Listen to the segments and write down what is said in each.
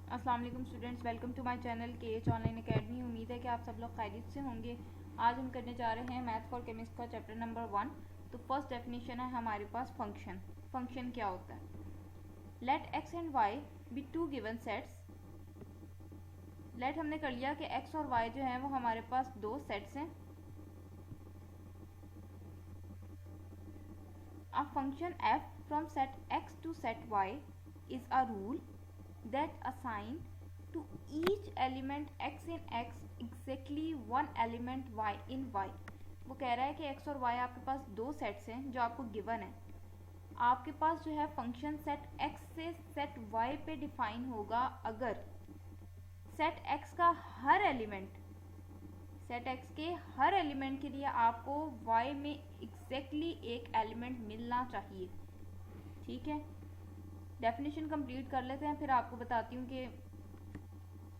अस्सलाम वालेकुम students, welcome to my channel KH online academy. उम्मीद है कि आप सब लोग खैरियत से होंगे। आज हम करने जा रहे हैं मैथ फॉर केमिस्ट का चैप्टर नंबर 1। तो फर्स्ट डेफिनेशन है हमारे पास फंक्शन। फंक्शन क्या होता है? Let x and y be two given sets. Let हमने कर लिया कि x और y जो है वो हमारे पास दो सेट्स हैं। A function f from set x to set y is a rule that assign to each element x in x exactly one element y in y। वो कह रहा है कि x और y आपके पास दो सेट्स हैं जो आपको गिवन है। आपके पास जो है फंक्शन सेट x से सेट y पे डिफाइन होगा अगर सेट x का हर एलिमेंट, सेट x के हर एलिमेंट के लिए आपको y में एग्जैक्टली एक एलिमेंट मिलना चाहिए। ठीक है, डेफिनेशन कंप्लीट कर लेते हैं, फिर आपको बताती हूँ कि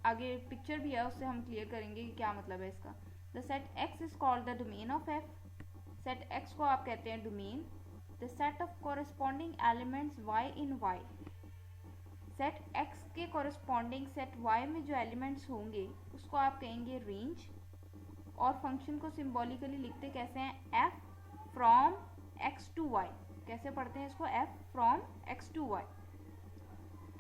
आगे पिक्चर भी है उससे हम क्लियर करेंगे कि क्या मतलब है इसका। The set x is called the domain of f। Set x को आप कहते हैं domain. The set of corresponding elements y in y। Set x के कॉरेस्पॉन्डिंग सेट y में जो एलिमेंट्स होंगे उसको आप कहेंगे रेंज। और फंक्शन को सिंबॉलिकली लिखते कैसे हैं? f from x to y। कैसे पढ़ते हैं इसको? f from x to y।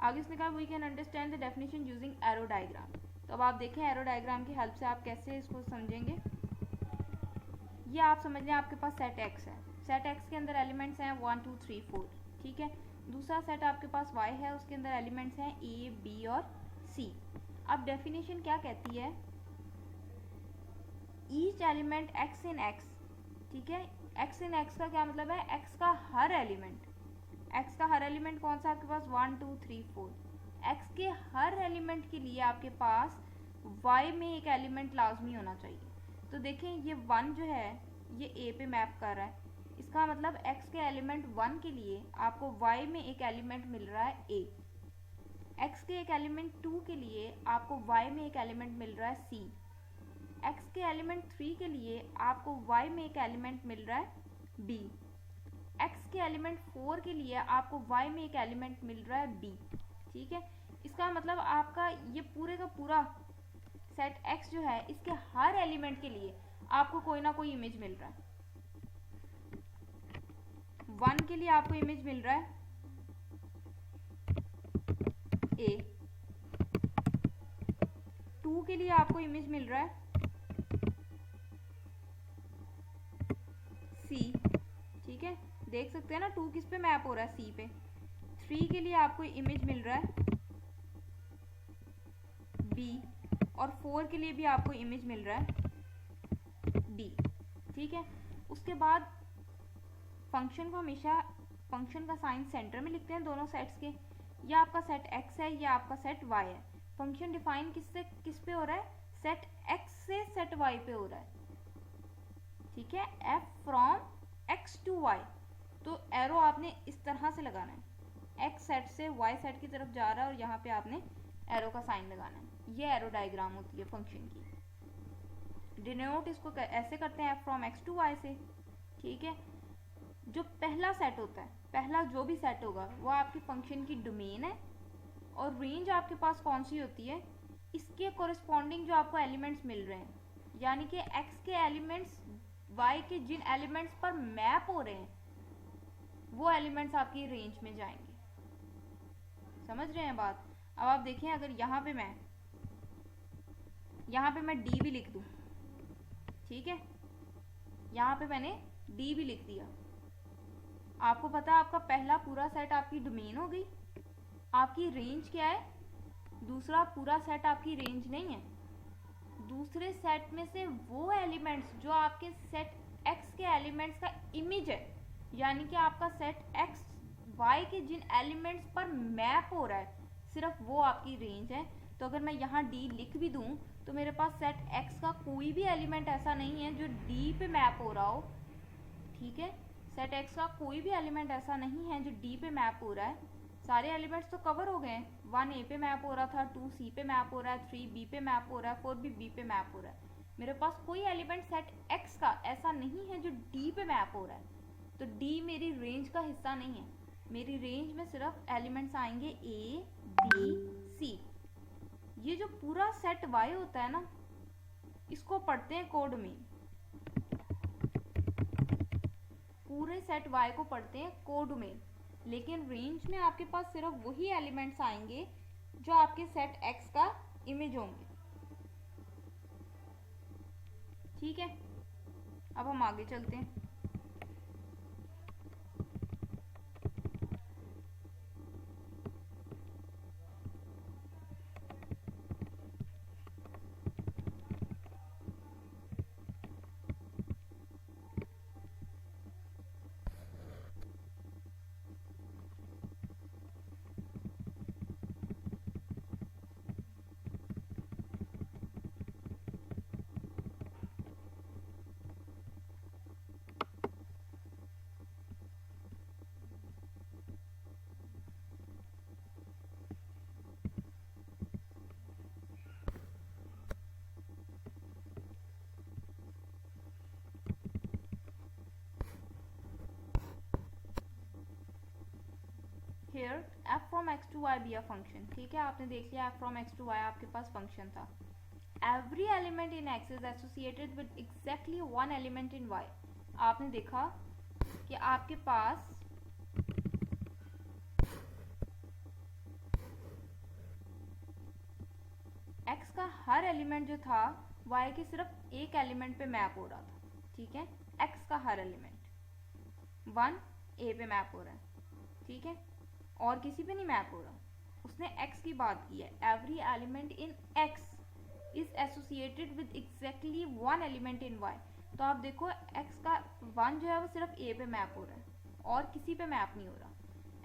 आगे इसने कहा we can understand the definition using arrow diagram. तो अब आप देखें एरो डायग्राम की हेल्प से आप कैसे इसको समझेंगे। ये आप समझ लें आपके पास सेट x है। सेट x के अंदर एलिमेंट्स हैं 1 2 3 4। ठीक है, दूसरा सेट आपके पास y है, उसके अंदर एलिमेंट्स हैं a b और c। अब डेफिनेशन क्या कहती है? ईच एलिमेंट x इन x। ठीक है, x इन x का क्या मतलब है? x का हर एलिमेंट। x का हर एलिमेंट कौन सा आपके पास? 1 2 3 4। x के हर एलिमेंट के लिए आपके पास y में एक एलिमेंट लाजमी होना चाहिए। तो देखें ये 1 जो है ये a पे मैप कर रहा है। इसका मतलब x के एलिमेंट 1 के लिए आपको y में एक एलिमेंट मिल रहा है a। x के एक एलिमेंट 2 के लिए आपको y में एक एलिमेंट मिल रहा है c। x के एलिमेंट 3 के लिए आपको y में एक एलिमेंट मिल रहा है b। x के एलिमेंट 4 के लिए आपको y में एक एलिमेंट मिल रहा है b। ठीक है, इसका मतलब आपका ये पूरे का पूरा सेट x जो है इसके हर एलिमेंट के लिए आपको कोई ना कोई इमेज मिल रहा है। 1 के लिए आपको इमेज मिल रहा है a। 2 के लिए आपको इमेज मिल रहा है c। ठीक है, देख सकते हैं ना 2 किस पे मैप हो रहा है? c पे। 3 के लिए आपको इमेज मिल रहा है b और 4 के लिए भी आपको इमेज मिल रहा है d। ठीक है, उसके बाद फंक्शन को हमेशा फंक्शन का साइन सेंटर में लिखते हैं दोनों सेट्स के। ये आपका सेट x है, ये आपका सेट y है। फंक्शन डिफाइन किस पे हो रहा है? सेट x से सेट y पे हो रहा है। ठीक है, f from x to y। तो एरो आपने इस तरह से लगाना है, x सेट से y सेट की तरफ जा रहा है और यहाँ पे आपने एरो का साइन लगाना है। ये एरो डायग्राम होती है फंक्शन की। डिनोट इसको ऐसे करते हैं f from x to y से। ठीक है, जो पहला सेट होता है, पहला जो भी सेट होगा वो आपकी फंक्शन की डोमेन है। और रेंज आपके पास कौन सी होती है? इसके कोरिस्पॉन्डिंग जो आपको एलिमेंट्स मिल रहे हैं, यानी कि x के एलिमेंट्स y के जिन एलिमेंट्स पर मैप हो रहे हैं वो एलिमेंट्स आपकी रेंज में जाएंगे। समझ रहे हैं बात? अब आप देखें अगर यहाँ पे मैं d भी लिख दूं। ठीक है, यहाँ पे मैंने d भी लिख दिया। आपको पता है आपका पहला पूरा सेट आपकी डोमेन हो गई। आपकी रेंज क्या है? दूसरा पूरा सेट आपकी रेंज नहीं है। दूसरे सेट में से वो एलिमेंट्स जो आपके सेट x के एलिमेंट्स का इमेज है, यानी कि आपका सेट x y के जिन एलिमेंट्स पर मैप हो रहा है सिर्फ वो आपकी रेंज है। तो अगर मैं यहाँ d लिख भी दूं तो मेरे पास सेट x का कोई भी एलिमेंट ऐसा नहीं है जो d पे मैप हो रहा हो। ठीक है, सेट x का कोई भी एलिमेंट ऐसा नहीं है जो d पे मैप हो रहा है। सारे एलिमेंट्स तो कवर हो गए हैं। 1 a पे मैप हो रहा था, 2 c पे मैप हो रहा है, 3 b पे मैप हो रहा है, 4 भी b पे मैप हो रहा है। मेरे पास कोई एलिमेंट सेट x का ऐसा नहीं है जो d पे मैप हो रहा है। तो d मेरी रेंज का हिस्सा नहीं है। मेरी रेंज में सिर्फ एलिमेंट्स आएंगे a b c। y होता है ना, इसको पढ़ते हैं कोडोमेन। पूरे सेट y को पढ़ते हैं कोडोमेन, लेकिन रेंज में आपके पास सिर्फ वही एलिमेंट्स आएंगे जो आपके सेट x का इमेज होंगे। ठीक है, अब हम आगे चलते हैं। Here f from x to y be a function। ठीक है, आपने देख लिया f from x to y आपके पास फंक्शन था। Every element in x is associated with exactly one element in y। आपने देखा कि आपके पास x का हर एलिमेंट जो था y के सिर्फ एक एलिमेंट पे मैप हो रहा था। ठीक है, x का हर एलिमेंट 1 a पे मैप हो रहा है। ठीक है, और किसी पे नहीं मैप हो रहा। उसने x की बात की है। Every element in x is associated with exactly one element in y। तो आप देखो x का 1 जो है वो सिर्फ a पे मैप हो रहा है और किसी पे मैप नहीं हो रहा।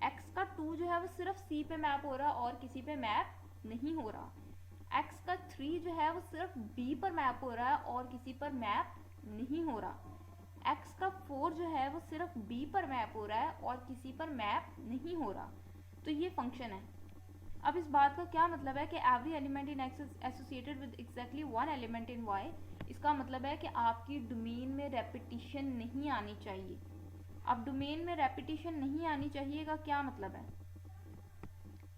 x का 2 जो है वो सिर्फ c पे मैप हो रहा है और किसी पे मैप नहीं हो रहा। x का 3 जो है वो सिर्फ b पर मैप हो रहा है और किसी पर मैप नहीं हो रहा। x का 4 जो है वो सिर्फ b पर मैप हो रहा है और किसी पर मैप नहीं हो रहा। तो ये फंक्शन है। अब इस बात का क्या मतलब है कि every element in x is associated with exactly one element in y। इसका मतलब है कि आपकी डोमेन में रेपिटिशन नहीं आनी चाहिए। अब डोमेन में रेपिटिशन नहीं आनी चाहिए का क्या मतलब है?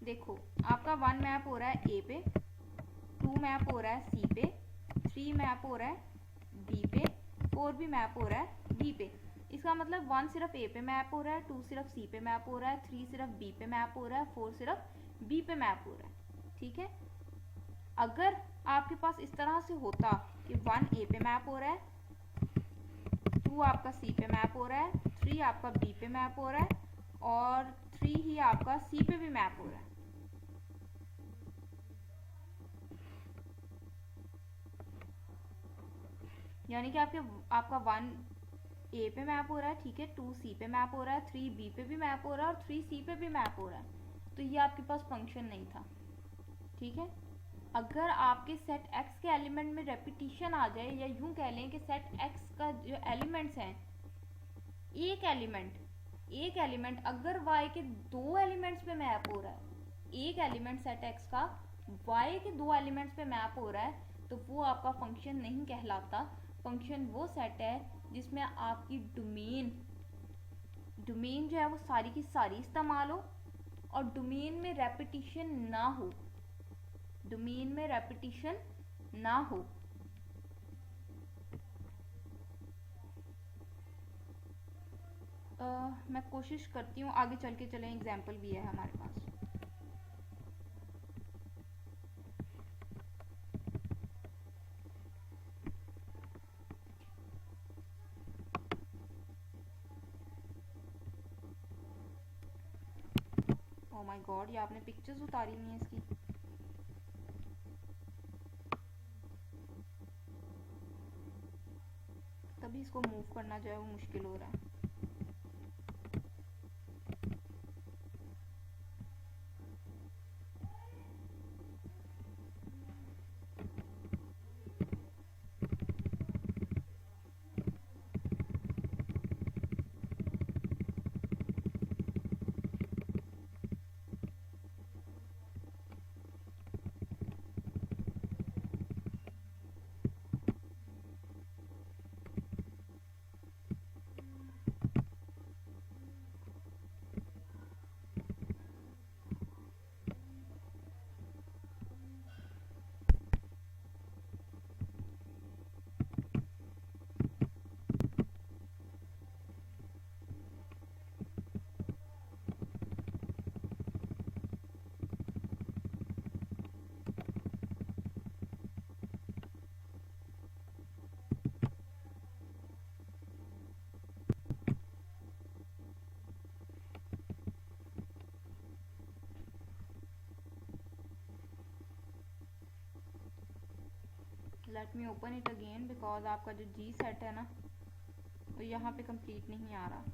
देखो, आपका 1 मैप हो रहा है a पे, 2 मैप हो रहा है c पे, 3 मैप हो रहा है d पे, 4 भी मैप हो रहा है b पे। इसका मतलब 1 सिर्फ a पे मैप हो रहा है, 2 सिर्फ c पे मैप हो रहा है, 3 सिर्फ b पे मैप हो रहा है, 4 सिर्फ b पे मैप हो रहा है। ठीक है, अगर आपके पास इस तरह से होता कि 1 a पे मैप हो रहा है, 2 आपका c पे मैप हो रहा है, 3 आपका b पे मैप हो रहा है और 3 ही आपका c पे भी मैप हो रहा है। यानी कि आपका 1 a पे मैप हो रहा है, ठीक है, 2 c पे मैप हो रहा है, 3 b पे भी मैप हो रहा है और 3 c पे भी मैप हो रहा है। तो ये आपके पास फंक्शन नहीं था। ठीक है, अगर आपके सेट x के एलिमेंट में रेपिटिशन आ जाए, या यूं कह लें कि सेट x का जो एलिमेंट्स हैं, एक एलिमेंट अगर y के 2 एलिमेंट्स पे मैप हो रहा है, एक एलिमेंट सेट x का y के 2 एलिमेंट्स पे मैप हो रहा है, तो वो आपका फंक्शन नहीं कहलाता। फंक्शन वो सेट है जिसमें आपकी डोमेन जो है वो सारी की सारी इस्तेमाल हो और डोमेन में रेपिटिशन ना हो। मैं कोशिश करती हूँ, आगे चल के चलें, एग्जाम्पल भी है हमारे पास। ओह माय गॉड, ये आपने पिक्चर्स उतारी हुई हैं इसकी। तभी इसको मूव करना जो है वो मुश्किल हो रहा है। Let me open it again because आपका जो जी सेट है ना वो यहाँ पे कंप्लीट नहीं आ रहा।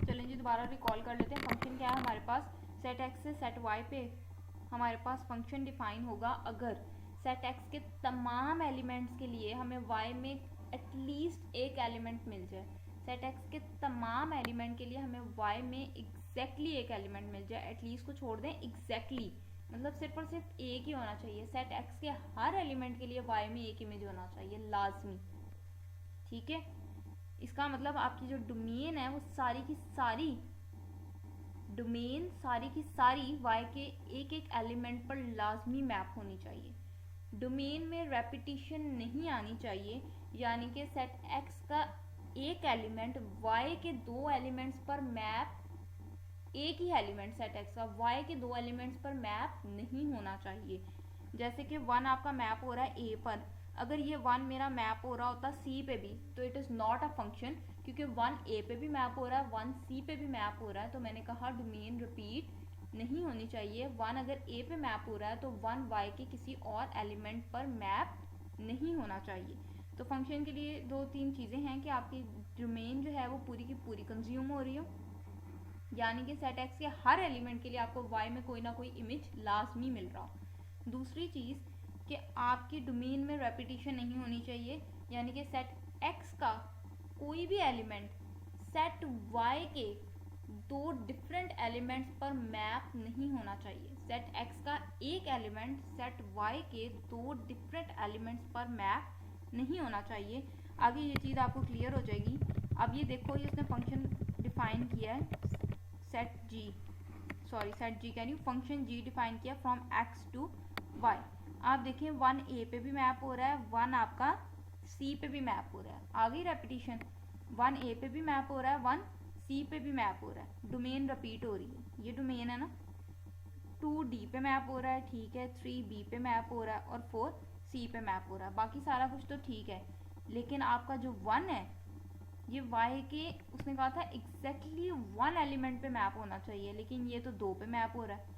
चलें जी दोबारा रिकॉल कर लेते हैं। फंक्शन क्या है हमारे पास, सेट एक्स से सेट वाई पे हमारे पास फंक्शन डिफाइन होगा अगर सेट एक्स के तमाम एलिमेंट्स के लिए हमें वाई में एटलीस्ट एक एलिमेंट मिल जाए। सेट एक्स के तमाम एलिमेंट के लिए हमें वाई में एग्जैक्टली एक एलिमेंट मिल जाए, एटलीस्ट को छोड़ दें, एग्जैक्टली मतलब सिर्फ और सिर्फ एक ही होना चाहिए। सेट एक्स के हर एलिमेंट के लिए वाई में एक इमेज होना चाहिए लाजमी, ठीक है। इसका मतलब आपकी जो डोमेन है वो सारी की सारी डोमेन सारी की सारी वाई के एक एक एलिमेंट पर लाजमी मैप होनी चाहिए। डोमेन में रेपिटिशन नहीं आनी चाहिए, यानी कि सेट एक्स का एक एलिमेंट वाई के दो एलिमेंट्स पर मैप, एक ही एलिमेंट सेट एक्स का वाई के दो एलिमेंट्स पर मैप नहीं होना चाहिए। जैसे कि 1 आपका मैप हो रहा है ए पर, अगर ये 1 मेरा मैप हो रहा होता सी पे भी तो it is not a function, क्योंकि 1 ए पे भी मैप हो रहा है, 1 सी पे भी मैप हो रहा है। तो मैंने कहा डोमेन रिपीट नहीं होनी चाहिए। 1 अगर ए पे मैप हो रहा है तो 1 वाई के किसी और एलिमेंट पर मैप नहीं होना चाहिए। तो फंक्शन के लिए 2-3 चीज़ें हैं कि आपकी डोमेन जो है वो पूरी की पूरी कंज्यूम हो रही हो, यानी कि सेट एक्स के हर एलिमेंट के लिए आपको वाई में कोई ना कोई इमेज लाजमी मिल रहा हो। दूसरी चीज़ कि आपकी डोमेन में रेपिटिशन नहीं होनी चाहिए, यानी कि सेट एक्स का कोई भी एलिमेंट सेट वाई के दो डिफरेंट एलिमेंट्स पर मैप नहीं होना चाहिए। सेट एक्स का एक एलिमेंट सेट वाई के दो डिफरेंट एलिमेंट्स पर मैप नहीं होना चाहिए। आगे ये चीज़ आपको क्लियर हो जाएगी। अब ये देखो, ये उसने फंक्शन डिफाइन किया है सेट जी कह रही हूँ, फंक्शन जी डिफाइन किया फ्रॉम एक्स टू वाई। आप देखिए 1 ए पे भी मैप हो रहा है, 1 आपका सी पे भी मैप हो रहा है। आ गई रेपिटिशन, 1 ए पे भी मैप हो रहा है, 1 सी पे भी मैप हो रहा है, डोमेन रिपीट हो रही है। ये डोमेन है ना, 2 डी पे मैप हो रहा है, ठीक है, 3 बी पे मैप हो रहा है और 4 सी पे मैप हो रहा है। बाकी सारा कुछ तो ठीक है, लेकिन आपका जो 1 है ये वाई के, उसने कहा था एग्जैक्टली 1 एलिमेंट पे मैप होना चाहिए, लेकिन ये तो 2 पे मैप हो रहा है,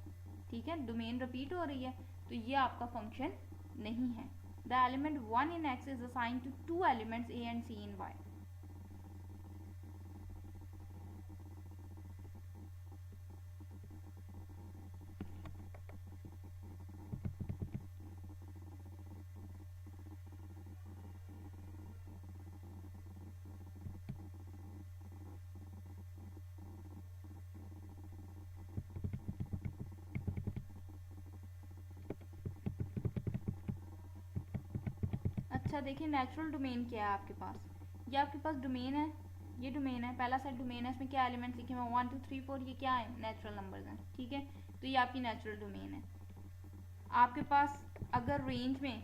ठीक है, डोमेन रिपीट हो रही है, तो ये आपका फंक्शन नहीं है। The element 1 in X is assigned to 2 elements A and C in Y. अच्छा देखिए, नेचुरल डोमेन क्या है आपके पास, ये आपके पास डोमेन है, ये डोमेन है, पहला सेट डोमेन है, इसमें क्या एलिमेंट्स लिखे हुए हैं 1 2 3 4, ये क्या है, नेचुरल नंबर्स हैं, ठीक है। तो ये आपकी नेचुरल डोमेन है। आपके पास अगर रेंज में,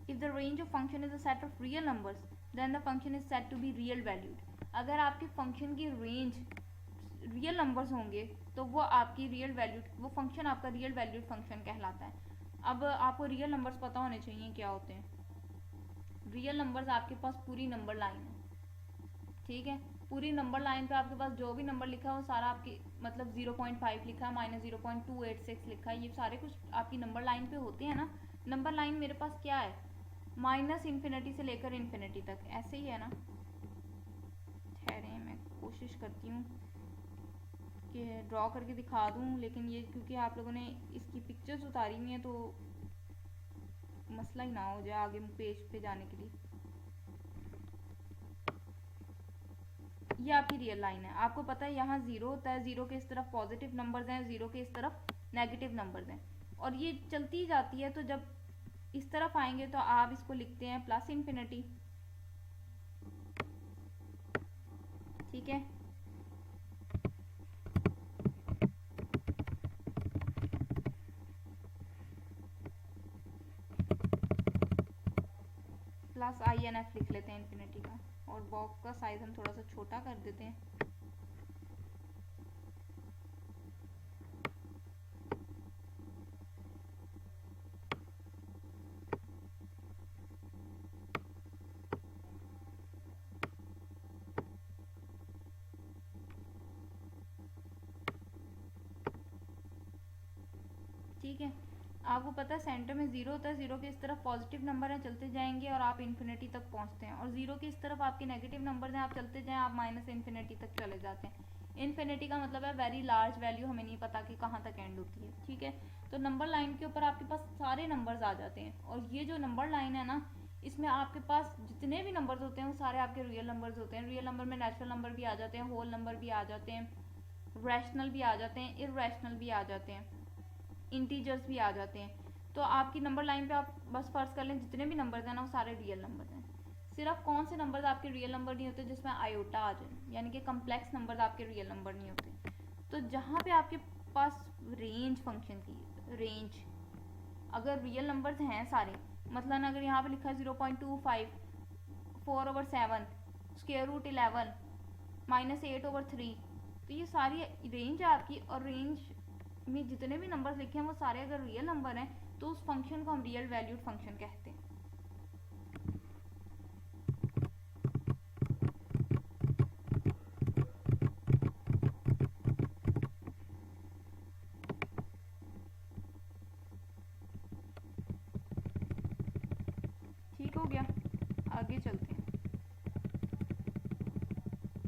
if the range of function is a set of real numbers then the function is set to be real valued. अगर आपके फंक्शन की रेंज रियल नंबर्स होंगे तो वो आपकी रियल वैल्यूड, वो फंक्शन आपका रियल वैल्यूड फंक्शन कहलाता है। अब आपको रियल नंबर्स पता होने चाहिए क्या होते हैं। रियल नंबर्स आपके पास पूरी नंबर लाइन है, ठीक है, पूरी नंबर लाइन पे आपके पास जो भी नंबर लिखा है वो सारा आपकी, मतलब 0.5 लिखा है, -0.286 लिखा है, ये सारे कुछ आपकी नंबर लाइन पे होते हैं ना। नंबर लाइन मेरे पास क्या है, -इन्फिनिटी से लेकर इन्फिनिटी तक, ऐसे ही है ना। ठहरे मैं कोशिश करती हूँ कि ड्रॉ करके दिखा दूँ, लेकिन ये क्योंकि आप लोगों ने इसकी पिक्चर्स उतारी हुई हैं तो मसला ही ना हो जाए आगे पेज पे जाने के लिए। ये आपकी रियल लाइन है, आपको पता है यहाँ जीरो होता है, जीरो के इस तरफ पॉजिटिव नंबर्स हैं, जीरो के इस तरफ नेगेटिव नंबर्स हैं, और ये चलती ही जाती है। तो जब इस तरफ आएंगे तो आप इसको लिखते हैं प्लस इन्फिनिटी, ठीक है। प्लस आई एन एफ लिख लेते हैं इन्फिनिटी का, और बॉक्स का साइज हम थोड़ा सा छोटा कर देते हैं। ठीक है, आपको पता है सेंटर में जीरो होता है, जीरो के इस तरफ पॉजिटिव नंबर है, चलते जाएंगे और आप इन्फिनिटी तक पहुंचते हैं, और जीरो के इस तरफ आपके नेगेटिव नंबर हैं, आप चलते जाएं, आप माइनस इन्फिनिटी तक चले जाते हैं। इन्फिनिटी का मतलब है वेरी लार्ज वैल्यू, हमें नहीं पता कि कहाँ तक एंड होती है, ठीक है। तो नंबर लाइन के ऊपर आपके पास सारे नंबर्स आ जाते हैं, और ये जो नंबर लाइन है ना, इसमें आपके पास जितने भी नंबर्स होते हैं वो सारे आपके रियल नंबर्स होते हैं। रियल नंबर में नेचुरल नंबर भी आ जाते हैं, होल नंबर भी आ जाते हैं, रैशनल भी आ जाते हैं, इररैशनल भी आ जाते हैं, इंटीजर्स भी आ जाते हैं। तो आपकी नंबर लाइन पे आप बस फर्ज कर लें जितने भी नंबर्स हैं ना वो सारे रियल नंबर्स हैं। सिर्फ कौन से नंबर्स आपके रियल नंबर नहीं होते, जिसमें आयोटा आ जाए, यानी कि कम्प्लेक्स नंबर्स आपके रियल नंबर नहीं होते। तो जहाँ पे आपके पास रेंज फंक्शन की रेंज, अगर रियल नंबर्स हैं सारे, मतलब अगर यहाँ पे लिखा है 0.25, 4/7, स्क्वायर रूट 11, -8/3, तो ये सारी रेंज है आपकी, और रेंज में जितने भी नंबर्स लिखे हैं वो सारे अगर रियल नंबर हैं तो उस फंक्शन को हम रियल वैल्यूड फंक्शन कहते हैं। ठीक हो गया, आगे चलते हैं।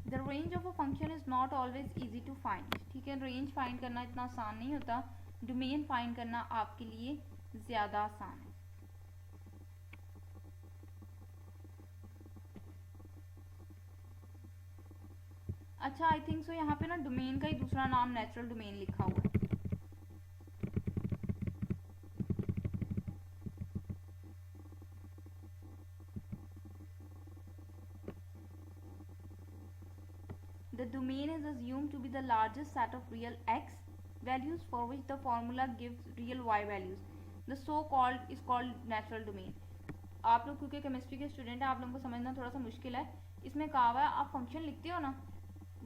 The range of a function is not always easy to find, ठीक है। रेंज फाइंड करना इतना आसान नहीं होता, डोमेन फाइंड करना आपके लिए ज़्यादा आसान है। अच्छा, आई थिंक सो यहाँ पे ना डोमेन का ही दूसरा नाम नेचुरल डोमेन लिखा हुआ है। The domain is assumed to be the largest set of real x values for which the formula gives real y values. The so called is called natural domain. आप लोग क्योंकि chemistry के student हैं, आप लोगों को समझना थोड़ा सा मुश्किल है। इसमें कहा हुआ है आप फंक्शन लिखते हो ना,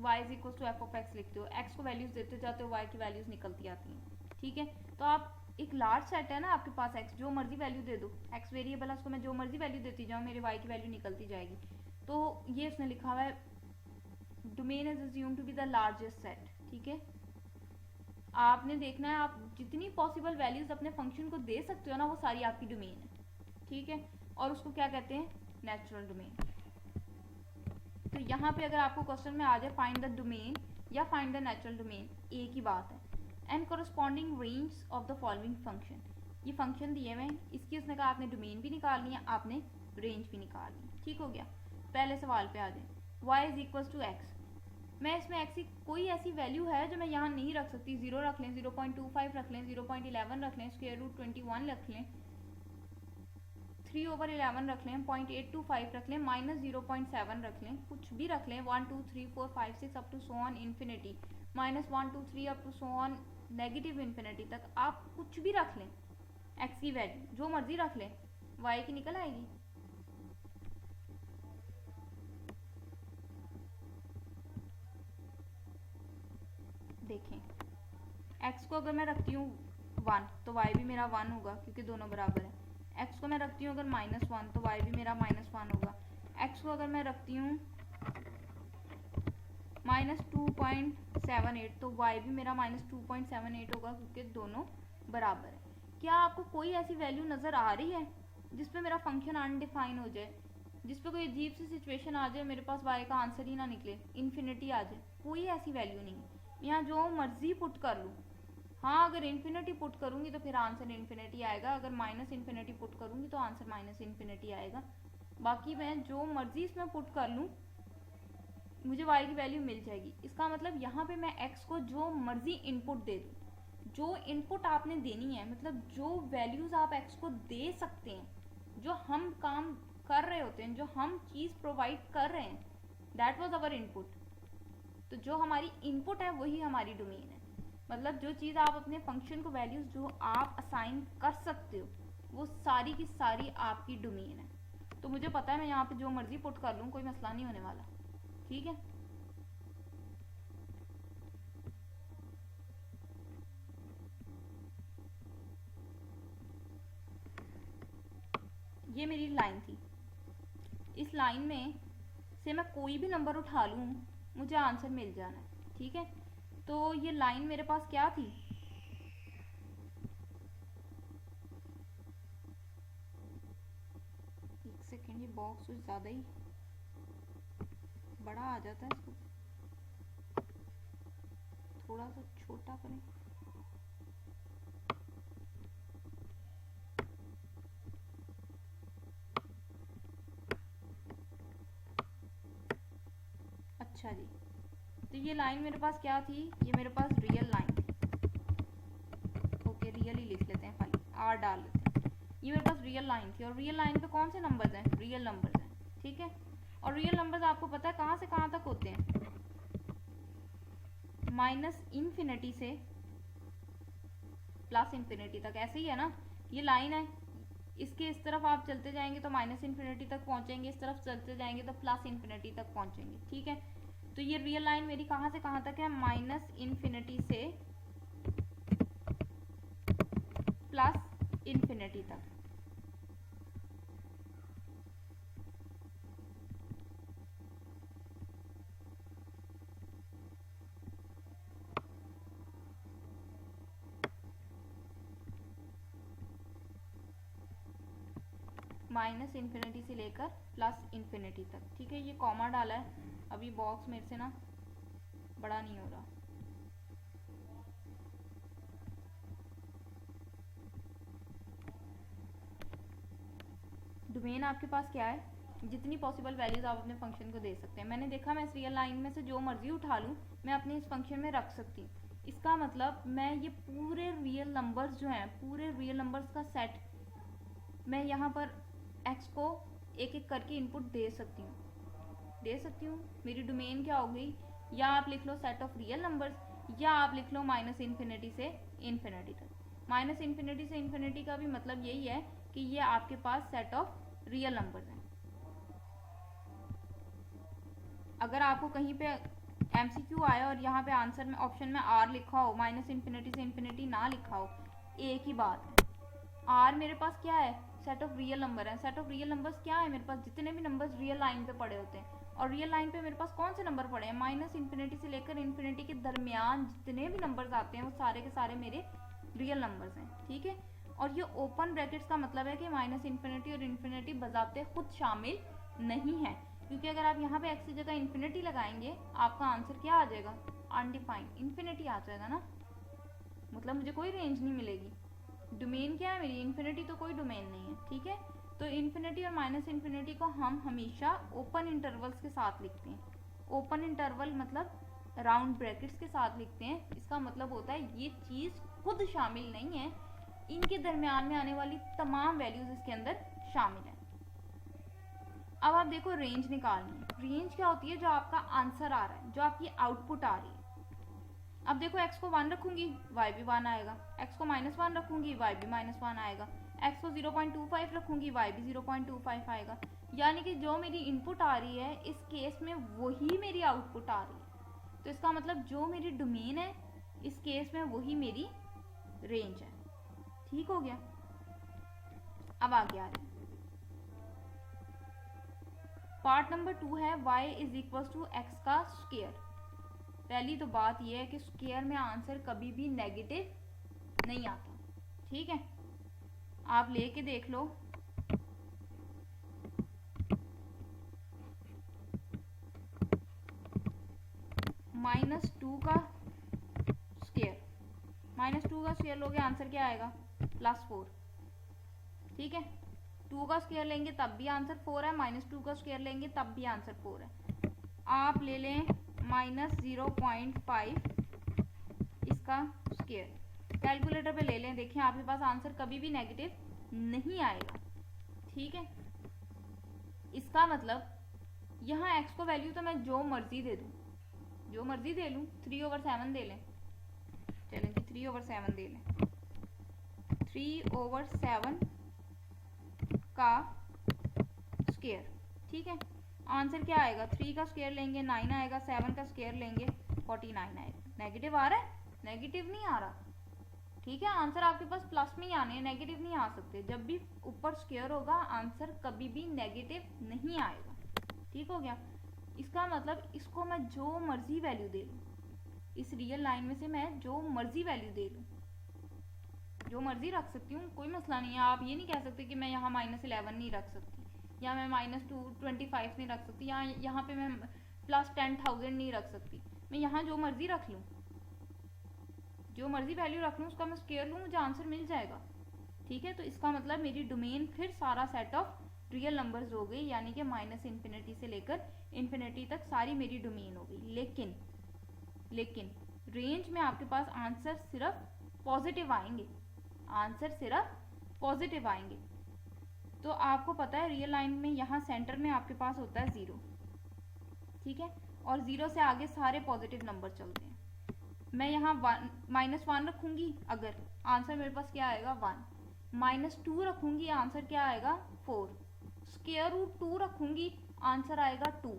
y is equal to f of x लिखते हो, x को वैल्यूज देते जाते हो, y की वैल्यूज निकलती आती हैं, ठीक है। तो आप एक लार्ज सेट है ना आपके पास, x जो मर्जी वैल्यू दे दो, x वेरिएबल है, उसको मैं जो मर्जी वैल्यू देती जाऊँ, मेरे y की वैल्यू निकलती जाएगी। तो ये उसने लिखा हुआ है domain is assumed to be the largest set, ठीक है। आपने देखना है आप जितनी पॉसिबल वैल्यूज अपने फंक्शन को दे सकते हो ना वो सारी आपकी डोमेन है, ठीक है, और उसको क्या कहते हैं, नेचुरल डोमेन। तो यहाँ पे अगर आपको क्वेश्चन में आ जाए फाइंड द डोमेन या फाइंड द नेचुरल डोमेन, एक ही बात है। And corresponding range of the following function, ये फंक्शन दिए हुए हैं, इसकी उसने कहा आपने डोमेन भी निकाल लिया, आपने रेंज भी निकाल ली, ठीक हो गया। पहले सवाल पे आ जाए, y is equal to x, मैं इसमें x की कोई ऐसी वैल्यू है जो मैं यहाँ नहीं रख सकती, 0 रख लें, 0.25 रख लें, 0.11 रख लें, स्क्वायर रूट 21 रख लें, 3/11 रख लें, 0.825 रख लें, -0.7 रख लें, कुछ भी रख लें, 1 2 3 4 5 6 up to so on infinity, -1 2 3 up to so on negative infinity तक, आप कुछ भी रख लें, x की वैल्यू जो मर्जी रख लें, y की निकल आएगी। देखें, x को अगर मैं रखती हूँ 1 तो y भी मेरा 1 होगा क्योंकि दोनों बराबर है। x को मैं रखती हूँ अगर -1 तो y भी मेरा -1 होगा। x को अगर मैं रखती हूँ -2.78 तो y भी मेरा -2.78 होगा क्योंकि दोनों बराबर है। क्या आपको कोई ऐसी वैल्यू नज़र आ रही है जिस पे मेरा फंक्शन अनडिफाइन हो जाए, जिस पे कोई अजीब सी सिचुएशन आ जाए, मेरे पास y का आंसर ही ना निकले, इन्फिनिटी आ जाए? कोई ऐसी वैल्यू नहीं है, यहाँ जो मर्जी पुट कर लूँ, हाँ, अगर इन्फिनिटी पुट करूँगी तो फिर आंसर इन्फिनिटी आएगा, अगर माइनस इन्फिनिटी पुट करूँगी तो आंसर माइनस इन्फिनिटी आएगा। बाकी मैं जो मर्जी इसमें पुट कर लूँ मुझे y की वैल्यू मिल जाएगी। इसका मतलब यहाँ पे मैं x को जो मर्जी इनपुट दे दूँ, जो इनपुट आपने देनी है, मतलब जो वैल्यूज आप x को दे सकते हैं, जो हम काम कर रहे होते हैं, जो हम चीज़ प्रोवाइड कर रहे हैं, दैट वाज अवर इनपुट। तो जो हमारी इनपुट है वही हमारी डोमेन है। मतलब जो चीज़ आप अपने फंक्शन को वैल्यूज जो आप असाइन कर सकते हो वो सारी की सारी आपकी डोमेन है। तो मुझे पता है मैं यहाँ पे जो मर्जी पुट कर लूँ, कोई मसला नहीं होने वाला। ठीक है, ये मेरी लाइन थी। इस लाइन में से मैं कोई भी नंबर उठा लूँ मुझे आंसर मिल जाना है। ठीक है, तो ये लाइन मेरे पास क्या थी, एक सेकेंड, ये बॉक्स कुछ ज़्यादा ही बड़ा आ जाता है, इसको थोड़ा सा छोटा करें। अच्छा जी, तो ये लाइन मेरे पास क्या थी, ये मेरे पास रियल लाइन थी। ओके, रियल ही लिख लेते हैं, खाली आर डाल लेते हैं। ये मेरे पास रियल लाइन थी और रियल लाइन पे कौन से नंबर्स हैं, रियल नंबर्स हैं। ठीक है, और रियल नंबर्स आपको पता है कहाँ से कहाँ तक होते हैं, माइनस इन्फिनिटी से प्लस इन्फिनिटी तक। ऐसे ही है ना, ये लाइन है, इसके इस तरफ आप चलते जाएंगे तो माइनस इन्फिनिटी तक पहुंचेंगे, इस तरफ चलते जाएंगे तो प्लस इन्फिनिटी तक पहुंचेंगे। ठीक है, तो ये रियल लाइन मेरी कहाँ से कहाँ तक है, माइनस इन्फिनिटी से प्लस इन्फिनिटी तक। माइनस इन्फिनिटी से लेकर प्लस इन्फिनिटी तक। ठीक है, ये कॉमा डाला है, अभी बॉक्स मेरे से ना बड़ा नहीं हो रहा। डोमेन आपके पास क्या है, जितनी पॉसिबल वैल्यूज आप अपने फंक्शन को दे सकते हैं। मैंने देखा मैं इस रियल लाइन में से जो मर्जी उठा लूँ मैं अपने इस फंक्शन में रख सकती हूँ। इसका मतलब मैं ये पूरे रियल नंबर्स जो हैं, पूरे रियल नंबर्स का सेट मैं यहाँ पर x को एक एक करके इनपुट दे सकती हूँ। मेरी डोमेन क्या हो गई, या आप लिख लो सेट ऑफ रियल नंबर्स, या आप लिख लो माइनस इन्फिनिटी से इन्फिनिटी तक। माइनस इन्फिनिटी से इन्फिनिटी का भी मतलब यही है कि ये आपके पास सेट ऑफ रियल नंबर्स हैं। अगर आपको कहीं पे MCQ आया और यहाँ पे आंसर में ऑप्शन में r लिखा हो, माइनस इन्फिनिटी से इन्फिनिटी ना लिखा हो, एक ही बात है। r मेरे पास क्या है, सेट ऑफ रियल नंबर है। सेट ऑफ रियल नंबर्स क्या है, मेरे पास जितने भी नंबर्स रियल लाइन पे पड़े होते हैं, और रियल लाइन पे मेरे पास कौन से नंबर पड़े हैं, माइनस इन्फिनिटी से लेकर इन्फिनिटी के दरमियान जितने भी नंबर्स आते हैं वो सारे के सारे मेरे रियल नंबर्स हैं। ठीक है, और ये ओपन ब्रैकेट्स का मतलब है कि माइनस इन्फिनिटी और इन्फिनिटी बजाते खुद शामिल नहीं है, क्योंकि अगर आप यहाँ पे x की जगह इन्फिनिटी लगाएंगे आपका आंसर क्या आ जाएगा, अनडिफाइंड इन्फिनिटी आ जाएगा ना, मतलब मुझे कोई रेंज नहीं मिलेगी। डोमेन क्या है मेरी, इन्फिनिटी तो कोई डोमेन नहीं है। ठीक है, तो इन्फिनिटी और माइनस इन्फिनिटी को हम हमेशा ओपन इंटरवल्स के साथ लिखते हैं। ओपन इंटरवल मतलब राउंड ब्रैकेट्स के साथ लिखते हैं। इसका मतलब होता है ये चीज़ खुद शामिल नहीं है, इनके दरमियान में आने वाली तमाम वैल्यूज इसके अंदर शामिल है। अब आप देखो रेंज निकालनी है। रेंज क्या होती है, जो आपका आंसर आ रहा है, जो आपकी आउटपुट आ रही है। अब देखो x को 1 रखूंगी y भी 1 आएगा, x को -1 रखूंगी y भी -1 आएगा, x को 0.25 रखूंगी y भी 0.25 आएगा। यानी कि जो मेरी इनपुट आ रही है इस केस में वही मेरी आउटपुट आ रही है। तो इसका मतलब जो मेरी डोमेन है इस केस में वही मेरी रेंज है। ठीक हो गया, अब आगे आ रहे हैं। पार्ट नंबर 2 है y is equal to x का स्क्वायर। पहली तो बात यह है कि स्क्वायर में आंसर कभी भी नेगेटिव नहीं आता। ठीक है, आप लेके देख लो, -2 का स्क्वायर -2 का स्क्वायर लोगे आंसर क्या आएगा, +4। ठीक है, 2 का स्क्वायर लेंगे तब भी आंसर 4 है, -2 का स्क्वायर लेंगे तब भी आंसर 4 है। आप ले लें -0.5 इसका स्क्वायर, कैलकुलेटर पे ले लें, देखें आपके पास आंसर कभी भी नेगेटिव नहीं आएगा। ठीक है, इसका मतलब यहाँ x को वैल्यू तो मैं जो मर्जी दे दूँ, जो मर्जी दे लूँ, 3/7 दे लें, चलें जी 3/7 दे लें, 3/7 का स्क्वायर। ठीक है, आंसर क्या आएगा, 3 का स्क्वायर लेंगे 9 आएगा, 7 का स्क्वायर लेंगे 49 आएगा। नेगेटिव आ रहा है, नेगेटिव नहीं आ रहा। ठीक है, आंसर आपके पास प्लस में ही आने हैं, नेगेटिव नहीं आ सकते। जब भी ऊपर स्क्वायर होगा आंसर कभी भी नेगेटिव नहीं आएगा। ठीक हो गया, इसका मतलब इसको मैं जो मर्जी वैल्यू दे लूँ, इस रियल लाइन में से मैं जो मर्जी वैल्यू दे लूँ, जो मर्जी रख सकती हूँ, कोई मसला नहीं है। आप ये नहीं कह सकते कि मैं यहाँ -11 नहीं रख सकती, या मैं -225 नहीं रख सकती, या यहाँ पे मैं +10,000 नहीं रख सकती। मैं यहाँ जो मर्जी रख लूँ, जो मर्जी वैल्यू रख लूँ, उसका मैं स्क्वायर लूँ, मुझे आंसर मिल जाएगा। ठीक है, तो इसका मतलब मेरी डोमेन फिर सारा सेट ऑफ रियल नंबर्स हो गई, यानी कि -इन्फिनिटी से लेकर इन्फिनिटी तक सारी मेरी डोमेन हो गई। लेकिन रेंज में आपके पास आंसर सिर्फ पॉजिटिव आएंगे, आंसर सिर्फ पॉजिटिव आएंगे। तो आपको पता है रियल लाइन में यहाँ सेंटर में आपके पास होता है 0। ठीक है, और 0 से आगे सारे पॉजिटिव नंबर चलते हैं। मैं यहाँ -1 रखूँगी, अगर आंसर मेरे पास क्या आएगा 1, -2 रखूँगी, आंसर क्या आएगा 4, √2 रखूँगी, आंसर आएगा 2।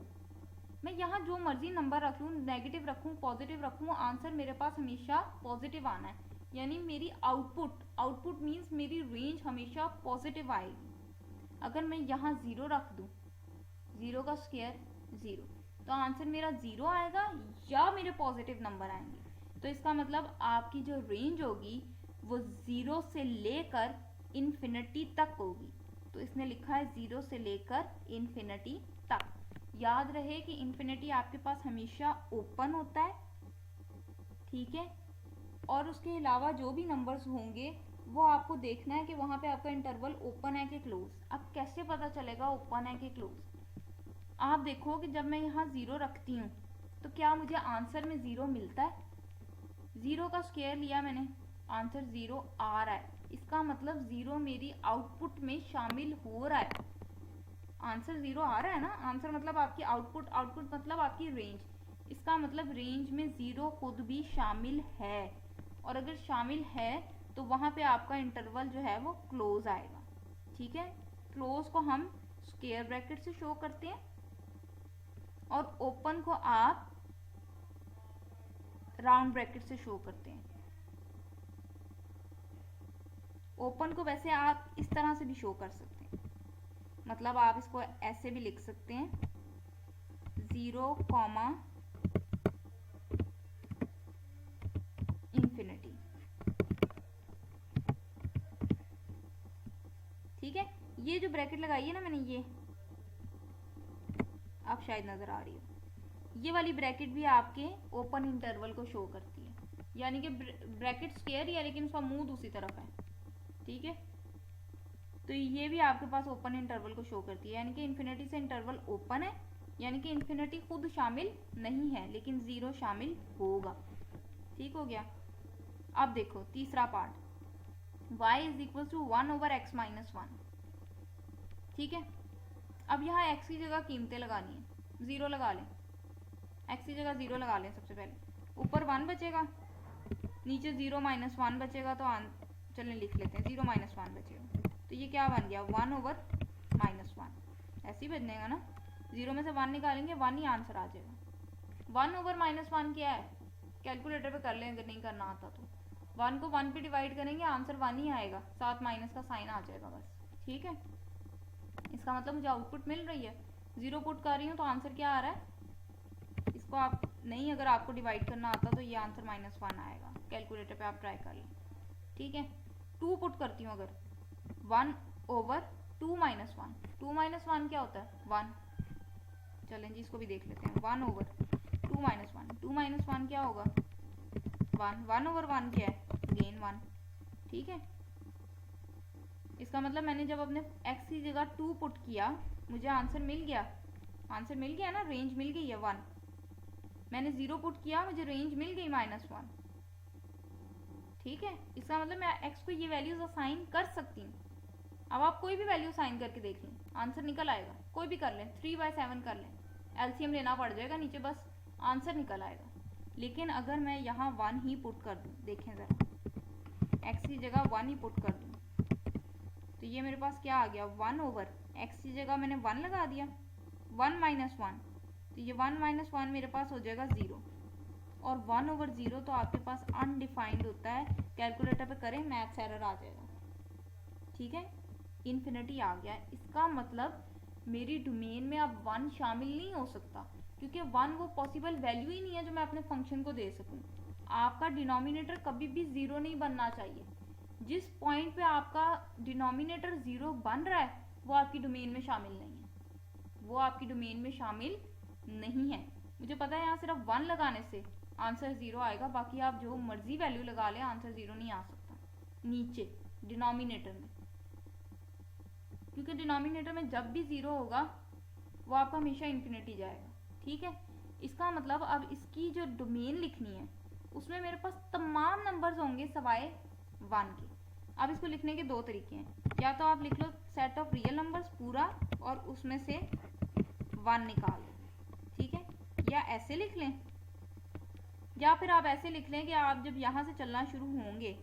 मैं यहाँ जो मर्जी नंबर रख लूँ, नेगेटिव रखूँ, पॉजिटिव रखूँ, आंसर मेरे पास हमेशा पॉजिटिव आना है। यानी मेरी आउटपुट मीन्स मेरी रेंज हमेशा पॉजिटिव आएगी। अगर मैं यहाँ 0 रख दूँ, 0 का स्क्वायर 0, तो आंसर मेरा 0 आएगा या मेरे पॉजिटिव नंबर आएंगे। तो इसका मतलब आपकी जो रेंज होगी वो 0 से लेकर इन्फिनिटी तक होगी। तो इसने लिखा है 0 से लेकर इन्फिनिटी तक। याद रहे कि इन्फिनिटी आपके पास हमेशा ओपन होता है। ठीक है, और उसके अलावा जो भी नंबर्स होंगे वो आपको देखना है कि वहाँ पे आपका इंटरवल ओपन है कि क्लोज। अब कैसे पता चलेगा ओपन है कि क्लोज? आप देखो कि जब मैं यहाँ 0 रखती हूँ तो क्या मुझे आंसर में 0 मिलता है? 0 का स्क्वायर लिया मैंने, आंसर 0 आ रहा है, इसका मतलब 0 मेरी आउटपुट में शामिल हो रहा है। आंसर 0 आ रहा है ना, आंसर मतलब आपकी आउटपुट मतलब आपकी रेंज। इसका मतलब रेंज में 0 खुद भी शामिल है, और अगर शामिल है तो वहाँ पे आपका इंटरवल जो है वो क्लोज आएगा। ठीक है, क्लोज को हम स्क्वायर ब्रैकेट से शो करते हैं और ओपन को आप राउंड ब्रैकेट से शो करते हैं। ओपन को वैसे आप इस तरह से भी शो कर सकते हैं, मतलब आप इसको ऐसे भी लिख सकते हैं 0, इन्फिनिटी। ठीक है, ये जो ब्रैकेट लगाई है ना मैंने, ये आप शायद नजर आ रही हो, ये वाली ब्रैकेट भी आपके ओपन इंटरवल को शो करती है, यानी कि ब्रैकेट स्क्वायर ही है लेकिन उसका मुंह दूसरी तरफ है। ठीक है, तो ये भी आपके पास ओपन इंटरवल को शो करती है, यानी कि इन्फिनिटी से इंटरवल ओपन है, यानी कि इन्फिनिटी खुद शामिल नहीं है लेकिन 0 शामिल होगा। ठीक हो गया। अब देखो तीसरा पार्ट, y = 1/x - 1। ठीक है, अब यहाँ x की जगह कीमतें लगानी है, 0 लगा लें, x की जगह 0 लगा लें। सबसे पहले ऊपर 1 बचेगा, नीचे 0 - 1 बचेगा, तो चलें लिख लेते हैं 0 - 1 बचेगा, तो ये क्या बन गया 1/-1। ऐसे ही बनेगा ना, 0 में से 1 निकालेंगे 1 ही आंसर आ जाएगा। 1/-1 क्या है, कैलकुलेटर पे कर लें अगर नहीं करना आता तो। 1 को 1 पे डिवाइड करेंगे आंसर 1 ही आएगा, साथ माइनस का साइन आ जाएगा बस। ठीक है, इसका मतलब मुझे आउटपुट मिल रही है। 0 पुट कर रही हूँ तो आंसर क्या आ रहा है, इसको आप नहीं, अगर आपको डिवाइड करना आता तो ये आंसर -1 आएगा। कैलकुलेटर पे आप ट्राई कर लें। ठीक है, 2 पुट करती हूँ अगर, 1/2 - 1। 2 - 1 क्या होता है 1। चलें जी इसको भी देख लेते हैं, 1/2 - 1। 2 - 1 क्या होगा 1। 1/1 क्या है अगेन 1। ठीक है, इसका मतलब मैंने जब अपने x की जगह 2 पुट किया मुझे आंसर मिल गया, आंसर मिल गया ना, रेंज मिल गई है 1। मैंने 0 पुट किया, मुझे रेंज मिल गई -1। ठीक है, इसका मतलब मैं x को ये वैल्यूज असाइन कर सकती हूँ। अब आप कोई भी वैल्यू साइन करके देख लें, आंसर निकल आएगा। कोई भी कर लें, 3/7 कर लें, एलसीएम लेना पड़ जाएगा नीचे, बस आंसर निकल आएगा। लेकिन अगर मैं यहाँ 1 ही पुट कर दूँ, देखें ज़रा, x की जगह 1 ही पुट कर दूँ, तो ये मेरे पास क्या आ गया, 1/x की जगह मैंने 1 लगा दिया, 1 - 1, तो ये 1 - 1 मेरे पास हो जाएगा 0, और 1/0 तो आपके पास अनडिफाइंड होता है। कैलकुलेटर पे करें, मैथ्स एरर आ जाएगा। ठीक है, इन्फिनिटी आ गया, इसका मतलब मेरी डोमेन में अब 1 शामिल नहीं हो सकता, क्योंकि 1 वो पॉसिबल वैल्यू ही नहीं है जो मैं अपने फंक्शन को दे सकूं। आपका डिनोमिनेटर कभी भी 0 नहीं बनना चाहिए। जिस पॉइंट पे आपका डिनोमिनेटर 0 बन रहा है वो आपकी डोमेन में शामिल नहीं है, वो आपकी डोमेन में शामिल नहीं है। मुझे पता है यहाँ सिर्फ 1 लगाने से आंसर 0 आएगा, बाकी आप जो मर्जी वैल्यू लगा लें आंसर 0 नहीं आ सकता नीचे डिनोमिनेटर में, क्योंकि डिनोमिनेटर में जब भी 0 होगा वो आपका हमेशा इन्फिनिटी जाएगा। ठीक है, इसका मतलब अब इसकी जो डोमेन लिखनी है उसमें मेरे पास तमाम नंबर्स होंगे सिवाय 1 के। अब इसको लिखने के 2 तरीके हैं, या तो आप लिख लो सेट ऑफ रियल नंबर्स पूरा और उसमें से 1 निकाल लो। ठीक है, या ऐसे लिख लें, या फिर आप ऐसे लिख लें कि आप जब यहाँ से चलना शुरू होंगे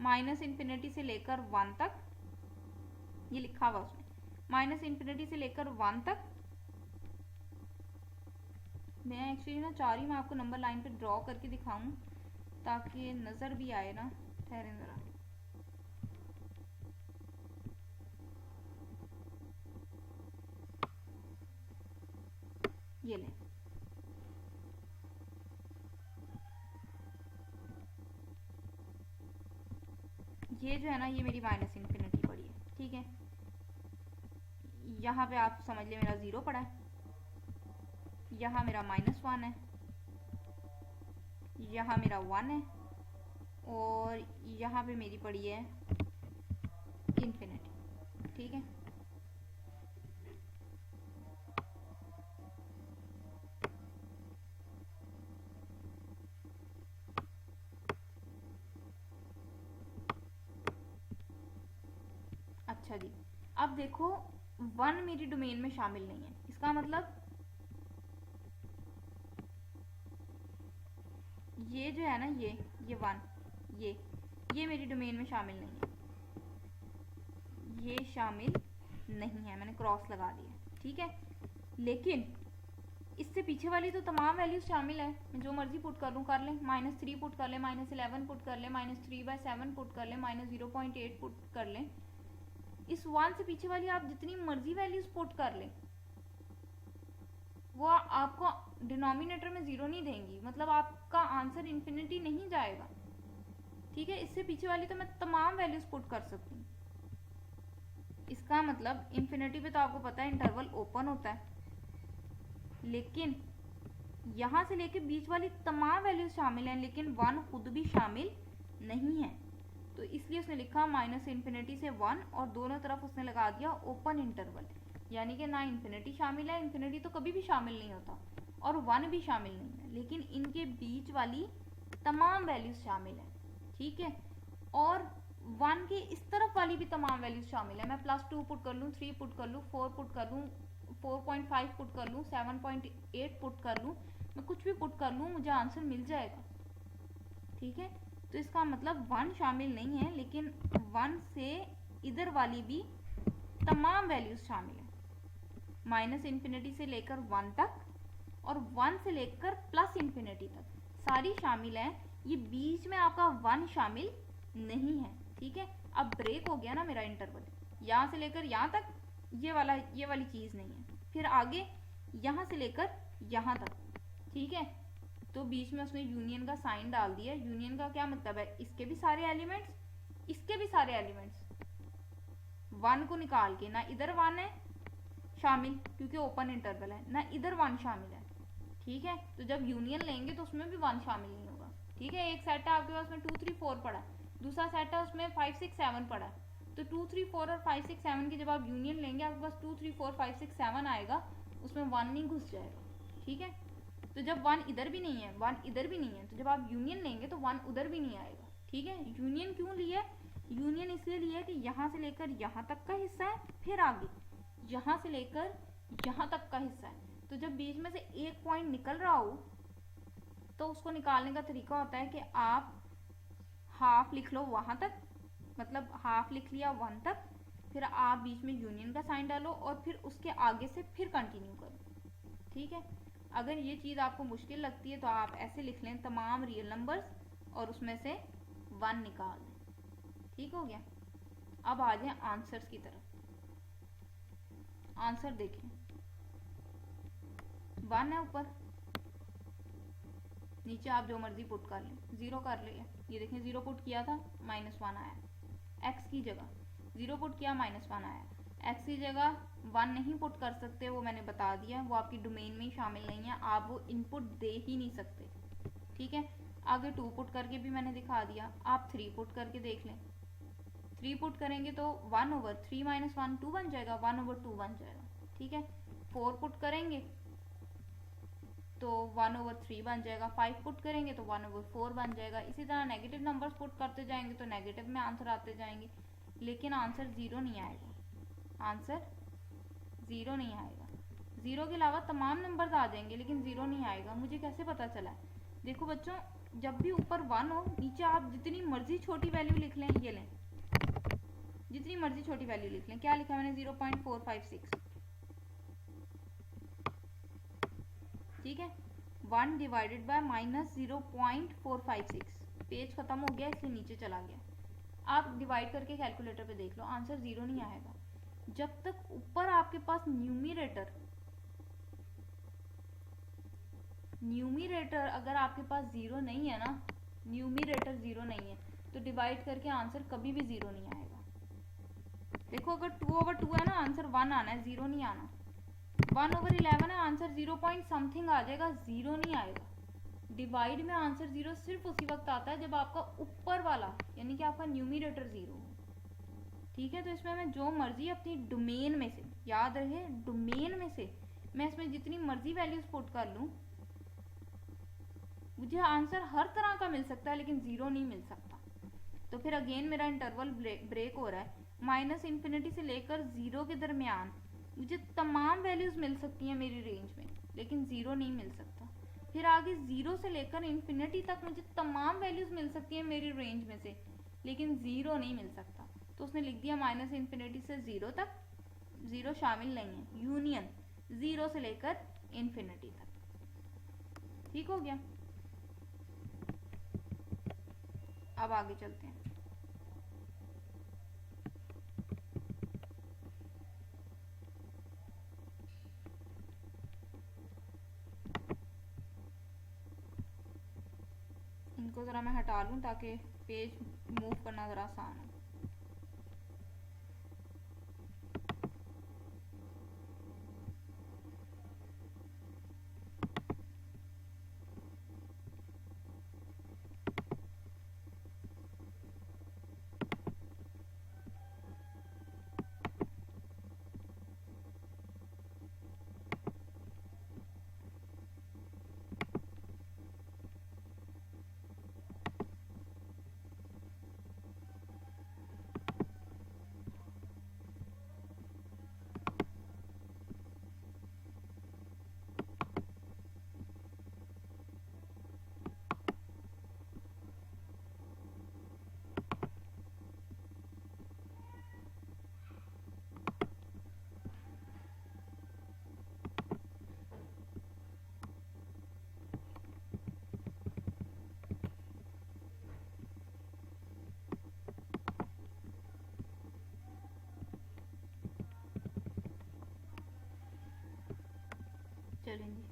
-इन्फिनिटी से लेकर 1 तक, ये लिखा हुआ उसमें -इन्फिनिटी से लेकर 1 तक। मैं एक्चुअली ना चाह रही हूँ मैं आपको नंबर लाइन पे ड्रॉ करके दिखाऊं ताकि नज़र भी आए ना। ठहरें ज़रा, ये लें, ये जो है ना ये मेरी -इन्फिनिटी पड़ी है। ठीक है, यहाँ पे आप समझ लें मेरा 0 पड़ा है, यहाँ मेरा -1 है, यहाँ मेरा 1 है, और यहाँ पे मेरी पड़ी है इन्फिनिटी। ठीक है, अच्छा जी, अब देखो 1 मेरी डोमेन में शामिल नहीं है, इसका मतलब ये जो है ना ये 1 ये मेरी डोमेन में शामिल नहीं है, ये शामिल नहीं है, मैंने क्रॉस लगा दिया। ठीक है, लेकिन इससे पीछे वाली तो तमाम वैल्यूज शामिल है, मैं जो मर्जी पुट कर लूँ कर लें, -3 पुट कर लें, -11 पुट कर लें, -3/7 पुट कर लें, -0.8 पुट कर लें। इस 1 से पीछे वाली आप जितनी मर्जी वैल्यूज पुट कर लें वो आपको डिनोमिनेटर में 0 नहीं देंगी, मतलब आपका आंसर इन्फिनिटी नहीं जाएगा। ठीक है, इससे पीछे वाली तो मैं तमाम वैल्यूज पुट कर सकती हूँ। इसका मतलब इन्फिनिटी पे तो आपको पता है इंटरवल ओपन होता है, लेकिन यहाँ से लेके बीच वाली तमाम वैल्यूज शामिल हैं, लेकिन 1 खुद भी शामिल नहीं है। तो इसलिए उसने लिखा -इन्फिनिटी से 1 और दोनों तरफ उसने लगा दिया ओपन इंटरवल, यानी कि ना इन्फिनिटी शामिल है, इन्फिनिटी तो कभी भी शामिल नहीं होता, और 1 भी शामिल नहीं है, लेकिन इनके बीच वाली तमाम वैल्यूज शामिल है। ठीक है, और 1 के इस तरफ वाली भी तमाम वैल्यूज शामिल है। मैं +2 पुट कर लूँ, 3 पुट कर लूँ, 4 पुट कर लूँ, 4.5 पुट कर लूँ, 7.8 पुट कर लूँ, मैं कुछ भी पुट कर लूँ मुझे आंसर मिल जाएगा। ठीक है, तो इसका मतलब 1 शामिल नहीं है, लेकिन 1 से इधर वाली भी तमाम वैल्यूज शामिल है, -इन्फिनिटी से लेकर 1 तक और 1 से लेकर +इन्फिनिटी तक सारी शामिल है। ये बीच में आपका 1 शामिल नहीं है। ठीक है, अब ब्रेक हो गया ना मेरा इंटरवल, यहाँ से लेकर यहाँ तक ये वाली चीज़ नहीं है, फिर आगे यहाँ से लेकर यहाँ तक। ठीक है, तो बीच में उसने यूनियन का साइन डाल दिया। यूनियन का क्या मतलब है, इसके भी सारे एलिमेंट्स, इसके भी सारे एलिमेंट्स, 1 को निकाल के ना इधर 1 है शामिल क्योंकि ओपन इंटरवल है, ना इधर 1 शामिल है। ठीक है, तो जब यूनियन लेंगे तो उसमें भी 1 शामिल नहीं होगा। ठीक है, एक सेट है आपके पास में 2 3 4 पड़ा है, दूसरा सेट है उसमें 5 6 7 पड़ा है। तो 2 3 4 और 5 6 7 की जब आप यूनियन लेंगे आपके पास 2 3 4 5 6 7 आएगा, उसमें 1 नहीं घुस जाएगा। ठीक है, तो जब 1 इधर भी नहीं है 1 इधर भी नहीं है, तो जब आप यूनियन लेंगे तो 1 उधर भी नहीं आएगा। ठीक है, यूनियन क्यों लिया? यूनियन इसलिए लिया कि यहाँ से लेकर यहाँ तक का हिस्सा है, फिर आगे यहाँ से लेकर यहाँ तक का हिस्सा है। तो जब बीच में से एक पॉइंट निकल रहा हो तो उसको निकालने का तरीका होता है कि आप हाफ लिख लो वहां तक, मतलब हाफ लिख लिया 1 तक, फिर आप बीच में यूनियन का साइन डालो और फिर उसके आगे से फिर कंटिन्यू करो। ठीक है, अगर ये चीज़ आपको मुश्किल लगती है तो आप ऐसे लिख लें तमाम रियल नंबर्स और उसमें से 1 निकाल दें। ठीक हो गया। अब आ जाए आंसर्स की तरफ। आंसर देखें, 1 है ऊपर, नीचे आप जो मर्जी पुट कर लें, 0 कर ले। ये देखें 0 पुट किया था -1 आया, x की जगह 0 पुट किया -1 आया, x की जगह 1 नहीं पुट कर सकते, वो मैंने बता दिया, वो आपकी डोमेन में ही शामिल नहीं है, आप वो इनपुट दे ही नहीं सकते। ठीक है, आगे 2 पुट करके भी मैंने दिखा दिया, आप 3 पुट करके देख लें। 3 पुट करेंगे तो 1/3 - 1 2 बन जाएगा, 1/2 बन जाएगा। ठीक है, 4 पुट करेंगे तो 1/3 बन जाएगा, 5 पुट करेंगे तो 1/4 बन जाएगा। इसी तरह नेगेटिव नंबर्स पुट करते जाएंगे तो नेगेटिव में आंसर आते जाएंगे, लेकिन आंसर 0 नहीं आएगा। आंसर 0 नहीं आएगा। 0 के अलावा तमाम नंबर्स आ जाएंगे लेकिन 0 नहीं आएगा। मुझे कैसे पता चला? देखो बच्चों, जब भी ऊपर 1 हो, नीचे आप जितनी मर्जी छोटी वैल्यू लिख लें, ये लें, जितनी मर्जी छोटी वैल्यू लिख लें। क्या लिखा मैंने? 0.456। ठीक है, 1 डिवाइडेड बाय -0.456। पेज खत्म हो गया इसलिए नीचे चला गया। आप डिवाइड करके कैलकुलेटर पे देख लो, आंसर 0 नहीं आएगा। जब तक ऊपर आपके पास न्यूमिरेटर अगर आपके पास 0 नहीं है ना, न्यूमिरेटर 0 नहीं है, तो डिवाइड करके आंसर कभी भी 0 नहीं आएगा। देखो, अगर 2/2 है ना, आंसर 1 आना है, 0 नहीं आना। 1/11 है, आंसर 0 पॉइंट समथिंग आ जाएगा, 0 नहीं आएगा। डिवाइड में आंसर 0 सिर्फ उसी वक्त आता है जब आपका ऊपर वाला यानी कि आपका न्यूमिरेटर 0 हो। ठीक है, तो इसमें मैं जो मर्जी अपनी डोमेन में से, याद रहे डोमेन में से मैं इसमें जितनी मर्जी वैल्यूज पुट कर लूँ, मुझे आंसर हर तरह का मिल सकता है लेकिन 0 नहीं मिल सकता। तो फिर अगेन मेरा इंटरवल ब्रेक हो रहा है। -∞ से लेकर 0 के दरमियान मुझे तमाम वैल्यूज मिल सकती हैं मेरी रेंज में, लेकिन 0 नहीं मिल सकता। फिर आगे 0 से लेकर इन्फिनिटी तक मुझे तमाम वैल्यूज मिल सकती हैं मेरी रेंज में से, लेकिन 0 नहीं मिल सकता। तो उसने लिख दिया -∞ से 0 तक, 0 शामिल नहीं है, यूनियन 0 से लेकर इन्फिनिटी तक। ठीक हो गया। अब आगे चलते हैं। इनको ज़रा मैं हटा लूँ ताकि पेज मूव करना ज़रा आसान हो। चलेंगे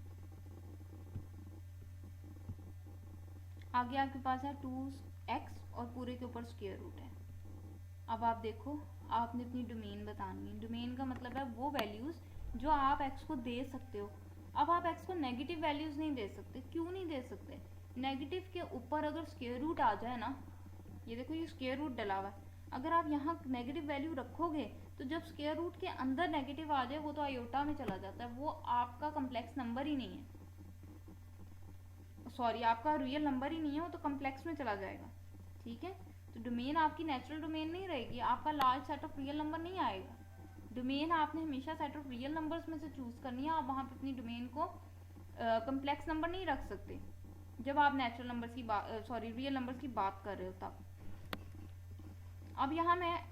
आगे। आपके पास है 2x और पूरे के ऊपर स्क्वायर रूट है। अब आप देखो, आपने अपनी डोमेन बतानी है। डोमेन का मतलब है वो वैल्यूज जो आप x को दे सकते हो। अब आप x को नेगेटिव वैल्यूज नहीं दे सकते। क्यों नहीं दे सकते? नेगेटिव के ऊपर अगर स्क्वायर रूट आ जाए ना, ये देखो ये स्क्वायर रूट डला हुआ है, अगर आप यहाँ नेगेटिव वैल्यू रखोगे तो जब स्क्वायर रूट के अंदर नेगेटिव आ जाए वो तो आयोटा में चला जाता है, वो आपका कम्प्लेक्स नंबर ही नहीं है, सॉरी आपका रियल नंबर ही नहीं है, वो तो कम्प्लेक्स में चला जाएगा। ठीक है, तो डोमेन आपकी नेचुरल डोमेन नहीं रहेगी, आपका large set of real number नहीं आएगा। डोमेन आपने हमेशा सेट ऑफ रियल नंबर्स में से चूज करनी है, आप वहाँ पे अपनी डोमेन को कम्प्लेक्स नंबर नहीं रख सकते जब आप नेचुरल नंबर्स की बात सॉरी रियल नंबर्स की बात कर रहे हो तब। अब यहाँ मैं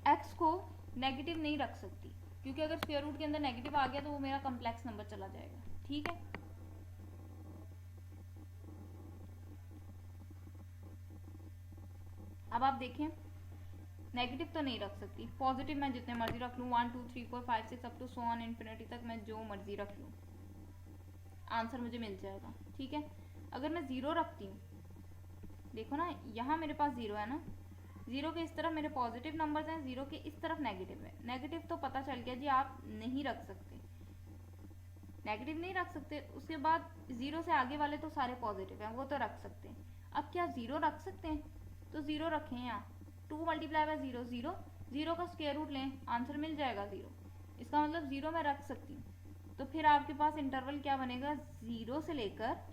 x को नेगेटिव नहीं रख सकती क्योंकि अगर स्क्वायर रूट के अंदर नेगेटिव आ गया तो वो मेरा कम्प्लेक्स नंबर चला जाएगा। ठीक है, अब आप देखें नेगेटिव तो नहीं रख सकती, पॉजिटिव मैं जितने मर्जी रख लूँ 1 2 3 4 5 6 up to so on infinity तक मैं जो मर्जी रख लूँ आंसर मुझे मिल जाएगा। ठीक है, अगर मैं ज़ीरो रखती हूँ, देखो ना यहाँ मेरे पास ज़ीरो है ना, ज़ीरो के इस तरफ मेरे पॉजिटिव नंबर्स हैं, ज़ीरो के इस तरफ नेगेटिव है। नेगेटिव तो पता चल गया जी आप नहीं रख सकते, नेगेटिव नहीं रख सकते। उसके बाद ज़ीरो से आगे वाले तो सारे पॉजिटिव हैं, वो तो रख सकते हैं। अब क्या ज़ीरो रख सकते हैं? तो ज़ीरो रखें यहाँ, 2 multiply by zero zero, zero का स्क्वायर रूट लें, आंसर मिल जाएगा ज़ीरो। इसका मतलब ज़ीरो मैं रख सकती हूँ। तो फिर आपके पास इंटरवल क्या बनेगा, ज़ीरो से लेकर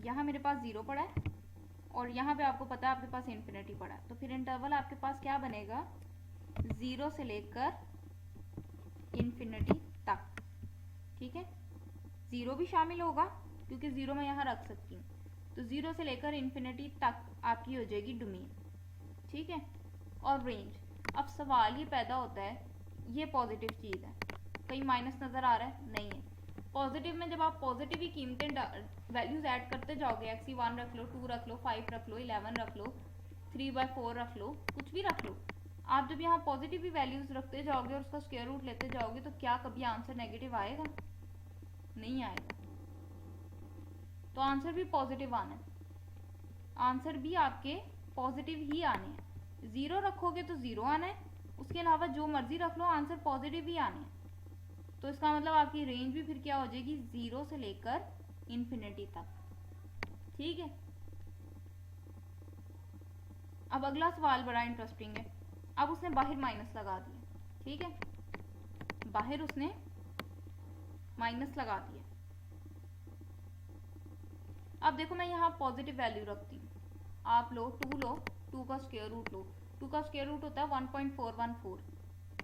यहाँ मेरे पास ज़ीरो पड़ा है और यहाँ पे आपको पता है आपके पास इन्फिनिटी पड़ा है, तो फिर इंटरवल आपके पास क्या बनेगा, ज़ीरो से लेकर इन्फिनिटी तक। ठीक है, ज़ीरो भी शामिल होगा क्योंकि ज़ीरो मैं यहाँ रख सकती हूँ, तो ज़ीरो से लेकर इन्फिनिटी तक आपकी हो जाएगी डोमेन। ठीक है, और रेंज, अब सवाल ये पैदा होता है, ये पॉजिटिव चीज़ है, कहीं माइनस नज़र आ रहा है, नहीं है। पॉजिटिव में जब आप पॉजिटिव ही कीमतें वैल्यूज ऐड करते जाओगे, x1 रख लो, 2 रख लो, 5 रख लो, 11 रख लो, 3/4 रख लो, कुछ भी रख लो, आप जब यहाँ पॉजिटिव ही वैल्यूज रखते जाओगे और उसका स्क्वायर रूट लेते जाओगे तो क्या कभी आंसर नेगेटिव आएगा? नहीं आएगा। तो आंसर भी पॉजिटिव आना है, आंसर भी आपके पॉजिटिव ही आने हैं। ज़ीरो रखोगे तो ज़ीरो आना है, उसके अलावा जो मर्जी रख लो आंसर पॉजिटिव ही आने हैं। तो इसका मतलब आपकी रेंज भी फिर क्या हो जाएगी, ज़ीरो से लेकर इन्फिनिटी तक। ठीक है, अब अगला सवाल बड़ा इंटरेस्टिंग है। अब उसने बाहर माइनस लगा दिया। ठीक है, बाहर उसने माइनस लगा दिया। अब देखो मैं यहाँ पॉजिटिव वैल्यू रखती हूँ, आप लो 2 लो, 2 का स्क्वायर रूट लो, 2 का स्क्वायर रूट होता है 1.414।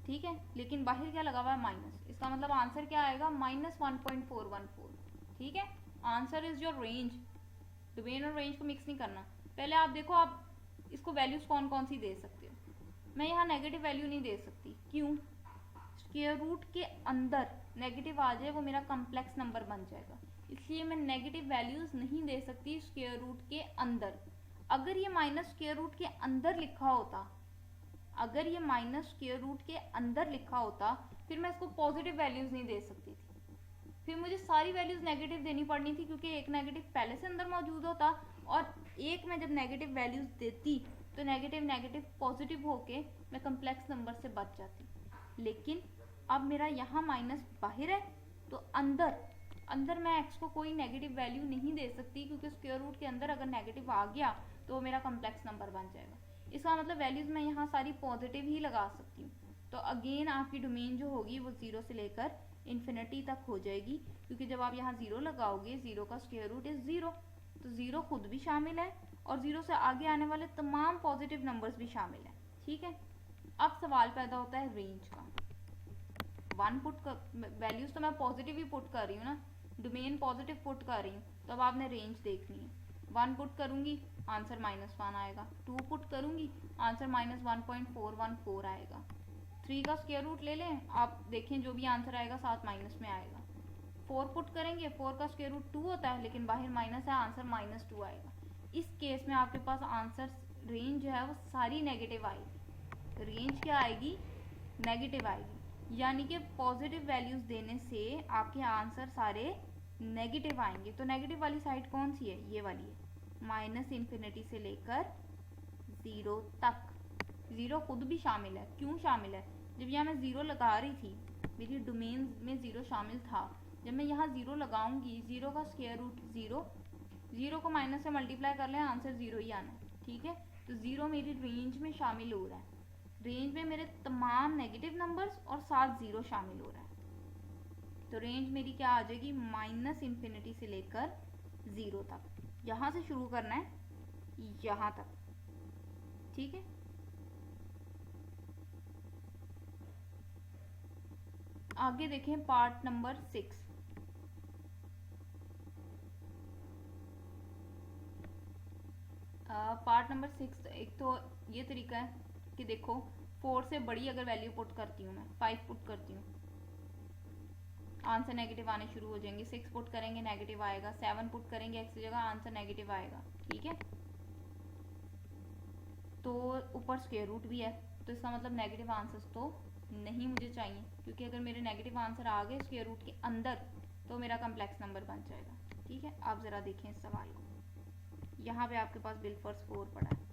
ठीक है, लेकिन बाहर क्या लगा हुआ है, माइनस, इसका मतलब आंसर क्या आएगा, -1.414। ठीक है, answer is your range. Domain और रेंज को मिक्स नहीं करना। पहले आप देखो आप इसको वैल्यूज कौन कौन सी दे सकते हो। मैं यहाँ नेगेटिव वैल्यू नहीं दे सकती, क्यों, स्क्वायर रूट के अंदर नेगेटिव आ जाए वो मेरा कम्प्लेक्स नंबर बन जाएगा, इसलिए मैं नेगेटिव वैल्यूज नहीं दे सकती स्क्वायर रूट के अंदर। अगर ये माइनस स्क्वायर रूट के अंदर लिखा होता, अगर ये माइनस स्क्वायर रूट के अंदर लिखा होता फिर मैं इसको पॉजिटिव वैल्यूज नहीं दे सकती थी, फिर मुझे सारी वैल्यूज नेगेटिव देनी पड़नी थी क्योंकि एक नेगेटिव पहले से अंदर मौजूद होता और एक में जब नेगेटिव वैल्यूज देती तो नेगेटिव नेगेटिव पॉजिटिव होके मैं कम्प्लेक्स नंबर से बच जाती। लेकिन अब मेरा यहाँ माइनस बाहर है तो अंदर अंदर मैं x को कोई नेगेटिव वैल्यू नहीं दे सकती क्योंकि स्क्वायर रूट के अंदर अगर नेगेटिव आ गया तो वो मेरा कम्प्लेक्स नंबर बन जाएगा। इसका मतलब वैल्यूज मैं यहाँ सारी पॉजिटिव ही लगा सकती हूँ। तो अगेन आपकी डोमेन जो होगी वो ज़ीरो से लेकर इन्फिनिटी तक हो जाएगी, क्योंकि जब आप यहाँ ज़ीरो लगाओगे ज़ीरो का स्क्वायर रूट इज़ ज़ीरो, तो ज़ीरो खुद भी शामिल है और ज़ीरो से आगे आने वाले तमाम पॉजिटिव नंबर्स भी शामिल हैं। ठीक है, अब सवाल पैदा होता है रेंज का। वन पुट कर वैल्यूज तो मैं पॉजिटिव ही पुट कर रही हूँ ना, डोमेन पॉजिटिव पुट कर रही हूँ, तो अब आपने रेंज देखनी है। 1 पुट करूँगी आंसर -1 आएगा, 2 पुट करूँगी आंसर -1.414 आएगा, 3 का स्क्वायर रूट ले लें, आप देखें जो भी आंसर आएगा साथ माइनस में आएगा। 4 पुट करेंगे, 4 का स्क्वायर रूट 2 होता है लेकिन बाहर माइनस है, आंसर -2 आएगा। इस केस में आपके पास आंसर रेंज जो है वो सारी नेगेटिव आएगी। रेंज क्या आएगी, नेगेटिव आएगी, यानी कि पॉजिटिव वैल्यूज देने से आपके आंसर सारे नेगेटिव आएंगे। तो नेगेटिव वाली साइड कौन सी है, ये वाली है, -इन्फिनिटी से लेकर 0 तक। 0 खुद भी शामिल है, क्यों शामिल है, जब यहाँ मैं 0 लगा रही थी मेरी डोमेन में 0 शामिल था। जब मैं यहाँ 0 लगाऊंगी, 0 का स्क्वायर रूट 0, 0 को माइनस से मल्टीप्लाई कर लें, आंसर 0 ही आना है। ठीक है, तो 0 मेरी रेंज में शामिल हो रहा है। रेंज में मेरे तमाम नेगेटिव नंबर्स और साथ 0 शामिल हो रहा है। तो रेंज मेरी क्या आ जाएगी, -इन्फिनिटी से लेकर 0 तक। यहाँ से शुरू करना है यहाँ तक। ठीक है, आगे देखें पार्ट नंबर 6। पार्ट नंबर 6, एक तो ये तरीका है कि देखो 4 से बड़ी अगर वैल्यू पुट करती हूँ, मैं 5 पुट करती हूँ, आंसर नेगेटिव आने शुरू हो जाएंगे। 6 पुट करेंगे नेगेटिव आएगा, 7 पुट करेंगे x की जगह, आंसर नेगेटिव आएगा। ठीक है, तो ऊपर स्क्वायर रूट भी है, तो इसका मतलब नेगेटिव आंसर्स तो नहीं मुझे चाहिए, क्योंकि अगर मेरे नेगेटिव आंसर आ गए स्क्वायर रूट के अंदर तो मेरा कम्प्लेक्स नंबर बन जाएगा। ठीक है, आप ज़रा देखें इस सवाल को, यहाँ पे आपके पास बिलफर्स 4 पड़ा है।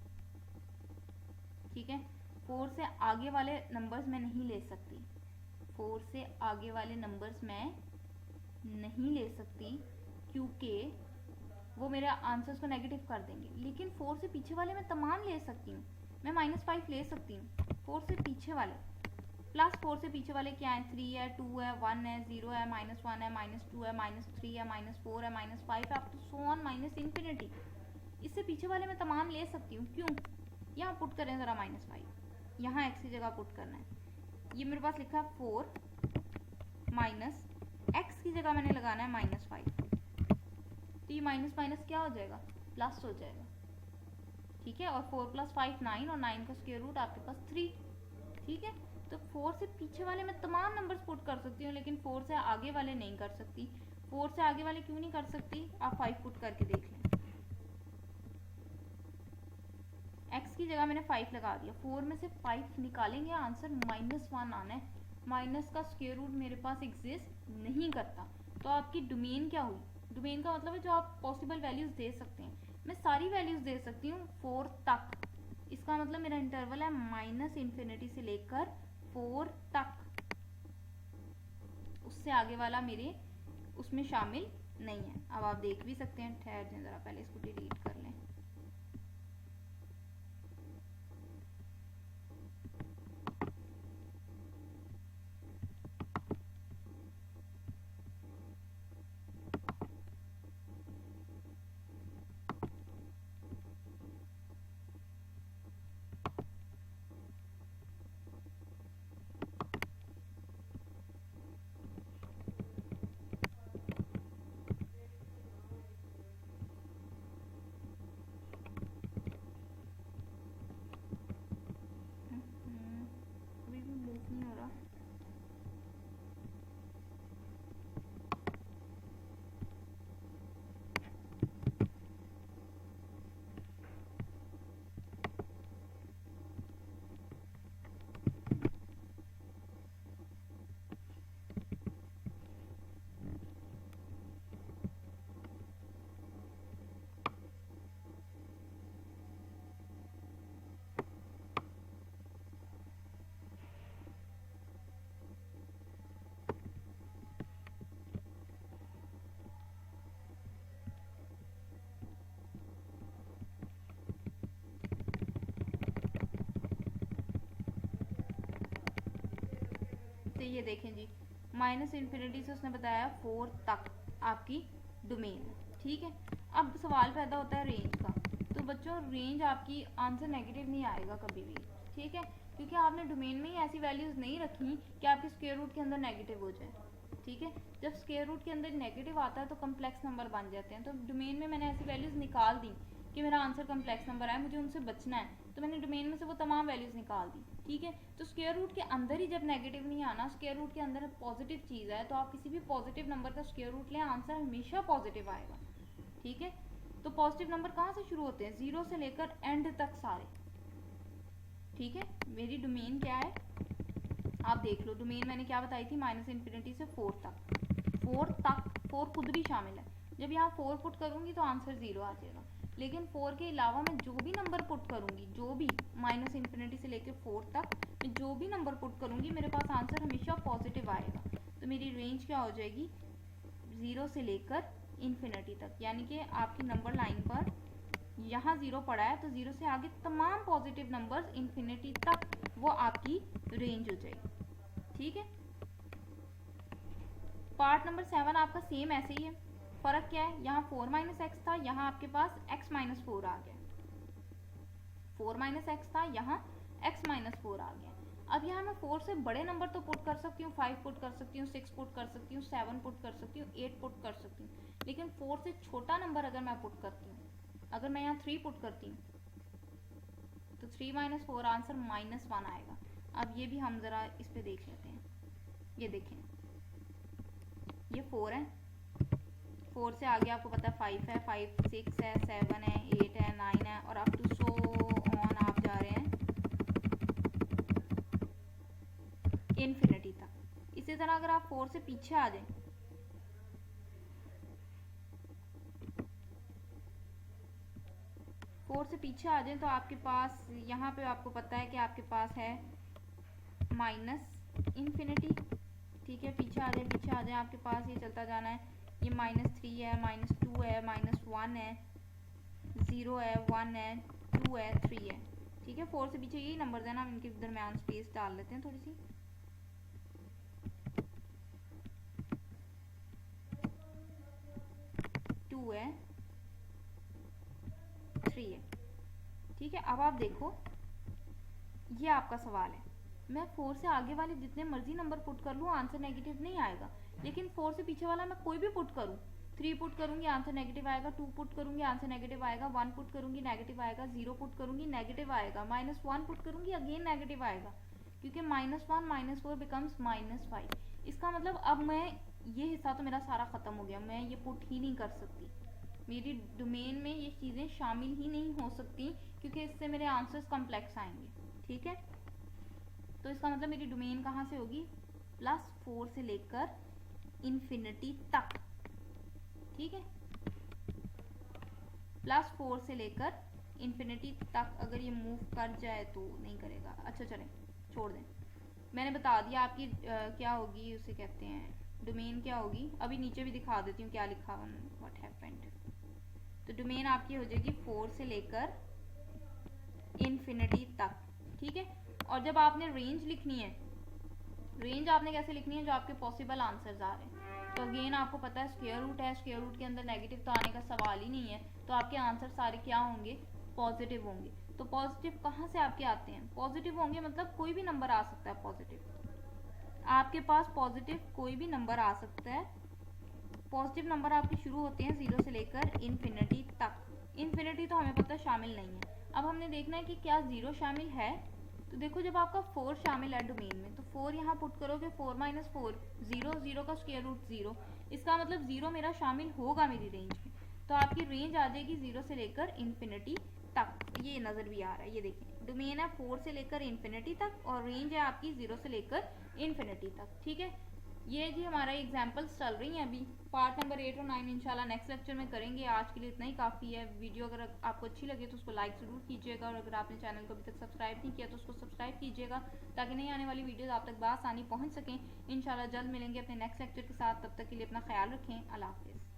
ठीक है, 4 से आगे वाले नंबर्स मैं नहीं ले सकती, 4 से आगे वाले नंबर्स मैं नहीं ले सकती क्योंकि वो मेरे आंसर्स को नेगेटिव कर देंगे। लेकिन 4 से पीछे वाले मैं तमाम ले सकती हूँ, मैं -5 ले सकती हूँ। 4 से पीछे वाले, प्लस 4 से पीछे वाले क्या है, 3 है, 2 है, 1 है, 0 है, -1 है, -2 है, -3 है, -4 है, -5 है, up to so on -infinity. इससे पीछे वाले मैं तमाम ले सकती हूँ। क्यों, यहाँ पुट करें ज़रा -5, यहाँ x की जगह पुट करना है। ये मेरे पास लिखा है 4 माइनस x की जगह मैंने लगाना है -5, तो ये माइनस माइनस क्या हो जाएगा, प्लस हो जाएगा। ठीक है, और 4 + 5 9, और 9 का स्क्वायर रूट आपके पास 3। ठीक है, तो 4 से पीछे वाले मैं तमाम नंबर्स पुट कर सकती हूँ, लेकिन 4 से आगे वाले नहीं कर सकती। 4 से आगे वाले क्यों नहीं कर सकती, आप 5 पुट करके देख लें। x की जगह मैंने 5 लगा दिया, 4 में से 5 निकालेंगे, आंसर -1 आना है। माइनस का स्क्वायर रूट मेरे पास एग्जिस्ट नहीं करता। तो आपकी डोमेन क्या हुई, डोमेन का मतलब है जो आप पॉसिबल वैल्यूज दे सकते हैं। मैं सारी वैल्यूज दे सकती हूँ 4 तक, इसका मतलब मेरा इंटरवल है -इन्फिनिटी से लेकर 4 तक, उससे आगे वाला मेरे उसमें शामिल नहीं है। अब आप देख भी सकते हैं, ठहर जाए ज़रा, पहले इसको डिलीट कर लें। अभी भी मूव नहीं हो रहा। तो ये देखें जी, -इन्फिनिटी से उसने बताया 4 तक आपकी डोमेन। ठीक है, अब सवाल पैदा होता है रेंज का। तो बच्चों रेंज आपकी आंसर नेगेटिव नहीं आएगा कभी भी। ठीक है, क्योंकि आपने डोमेन में ही ऐसी वैल्यूज नहीं रखी कि आपके स्क्वायर रूट के अंदर नेगेटिव हो जाए। ठीक है, जब स्क्वायर रूट के अंदर नेगेटिव आता है तो कम्प्लेक्स नंबर बन जाते हैं। तो डोमेन में मैंने ऐसी वैल्यूज निकाल दी कि मेरा आंसर कम्प्लेक्स नंबर आए, मुझे उनसे बचना है, तो मैंने डोमेन में से वो तमाम वैल्यूज निकाल दी। ठीक है, तो स्क्वायर रूट के अंदर ही जब नेगेटिव नहीं आना, स्क्वायर रूट के अंदर पॉजिटिव चीज़ है, तो आप किसी भी पॉजिटिव नंबर का स्क्वायर रूट लें, आंसर हमेशा पॉजिटिव आएगा। ठीक है, तो पॉजिटिव नंबर कहाँ से शुरू होते हैं, 0 से लेकर एंड तक सारे। ठीक है, मेरी डोमेन क्या है आप देख लो, डोमेन मैंने क्या बताई थी, -इन्फिनिटी से 4 तक। 4 तक, 4 खुद भी शामिल है। जब यहाँ 4 पुट करूँगी तो आंसर 0 आ जाएगा। लेकिन 4 के अलावा मैं जो भी नंबर पुट करूँगी, जो भी माइनस इन्फिनिटी से लेकर 4 तक मैं जो भी नंबर पुट करूँगी मेरे पास आंसर हमेशा पॉजिटिव आएगा। तो मेरी रेंज क्या हो जाएगी, 0 से लेकर इन्फिनिटी तक, यानी कि आपकी नंबर लाइन पर यहाँ 0 पड़ा है तो 0 से आगे तमाम पॉजिटिव नंबर्स इन्फिनिटी तक वो आपकी रेंज हो जाएगी। ठीक है। पार्ट नंबर 7 आपका सेम ऐसे ही है। फर्क क्या है, यहाँ 4 माइनस एक्स था, यहाँ आपके पास x माइनस 4 आ गया। 4 माइनस एक्स था, यहाँ x माइनस 4 आ गया। अब यहाँ मैं 4 से बड़े नंबर तो पुट कर सकती हूँ, 5 पुट कर सकती हूँ, 6 पुट कर सकती हूँ, 7 पुट कर सकती हूँ, 8 पुट कर सकती हूँ, लेकिन 4 से छोटा नंबर अगर मैं पुट करती हूँ, अगर मैं यहाँ 3 पुट करती हूँ तो 3 माइनस 4 आंसर -1 आएगा। अब ये भी हम ज़रा इस पे देख लेते हैं। ये देखें, ये 4 है, 4 से आगे आपको पता है 5 है, 5 6 है, 7 है, 8 है, 9 है, और अप टू सो ऑन आप जा रहे हैं इन्फिनिटी तक। इसी तरह अगर आप 4 से पीछे आ जाएं, 4 से पीछे आ जाएं तो आपके पास यहाँ पे आपको पता है कि आपके पास है माइनस इन्फिनिटी। ठीक है, पीछे आ जाए, पीछे आ जाए, आपके पास ये चलता जाना है। ये -3 है, -2 है, -1 है, 0 है, 1 है, 2 है, 3 है। ठीक है, 4 से पीछे यही नंबर है ना, हम इनके दरमियान स्पेस डाल लेते हैं थोड़ी सी। 2 है, 3 है। ठीक है, अब आप देखो, ये आपका सवाल है। मैं 4 से आगे वाले जितने मर्जी नंबर पुट कर लूँ आंसर नेगेटिव नहीं आएगा, लेकिन 4 से पीछे वाला मैं कोई भी पुट करूँ, 3 पुट करूँगी आंसर नेगेटिव आएगा, 2 पुट करूँगी आंसर नेगेटिव आएगा, 1 पुट करूँगी नेगेटिव आएगा, 0 पुट करूँगी नेगेटिव आएगा, -1 पुट करूँगी अगेन नेगेटिव आएगा, क्योंकि -1 -4 बिकम्स -5। इसका मतलब अब मैं ये हिस्सा तो मेरा सारा ख़त्म हो गया, मैं ये पुट ही नहीं कर सकती, मेरी डोमेन में ये चीज़ें शामिल ही नहीं हो सकती, क्योंकि इससे मेरे आंसर्स कॉम्प्लेक्स आएंगे। ठीक है, तो इसका मतलब मेरी डोमेन कहाँ से होगी, +4 से लेकर इन्फिनिटी तक। ठीक है, +4 से लेकर इन्फिनिटी तक। अगर ये मूव कर जाए तो नहीं करेगा, अच्छा चलें छोड़ दें, मैंने बता दिया आपकी क्या होगी, उसे कहते हैं डोमेन क्या होगी। अभी नीचे भी दिखा देती हूँ क्या लिखा हुआ, व्हाट हैपेंड। तो डोमेन आपकी हो जाएगी 4 से लेकर इन्फिनिटी तक। ठीक है, और जब आपने रेंज लिखनी है, रेंज आपने कैसे लिखनी है, जो आपके पॉसिबल आंसर्स आ रहे हैं, तो अगेन आपको पता है स्क्वायर रूट है, स्क्वायर रूट के अंदर नेगेटिव तो आने का सवाल ही नहीं है, तो आपके आंसर सारे क्या होंगे, पॉजिटिव होंगे। तो पॉजिटिव कहाँ से आपके आते हैं, पॉजिटिव होंगे मतलब कोई भी नंबर आ सकता है पॉजिटिव, आपके पास पॉजिटिव कोई भी नंबर आ सकता है। पॉजिटिव नंबर आपके शुरू होते हैं 0 से लेकर इन्फिनिटी तक। इन्फिनिटी तो हमें पता शामिल नहीं है। अब हमने देखना है कि क्या 0 शामिल है, तो देखो जब आपका 4 शामिल है डोमेन में, तो 4 यहाँ पुट करोगे, 4 माइनस 4 0, 0 का स्क्वायर रूट 0, इसका मतलब 0 मेरा शामिल होगा मेरी रेंज में, तो आपकी रेंज आ जाएगी 0 से लेकर इन्फिनिटी तक। ये नज़र भी आ रहा है, ये देखें डोमेन है 4 से लेकर इन्फिनिटी तक और रेंज है आपकी 0 से लेकर इन्फिनिटी तक। ठीक है, ये जी हमारा एग्जाम्पल्स चल रही हैं अभी। पार्ट नंबर 8 और 9 इंशाल्लाह नेक्स्ट लेक्चर में करेंगे। आज के लिए इतना ही काफ़ी है। वीडियो अगर आपको अच्छी लगे तो उसको लाइक ज़रूर कीजिएगा, और अगर आपने चैनल को अभी तक सब्सक्राइब नहीं किया तो उसको सब्सक्राइब कीजिएगा, ताकि नई आने वाली वीडियोज़ आप तक बआसानी पहुँच सकें। इंशाल्लाह जल्द मिलेंगे अपने नेक्स्ट लेक्चर के साथ, तब तक के लिए अपना ख्याल रखें। अल्लाह हाफ़िज़।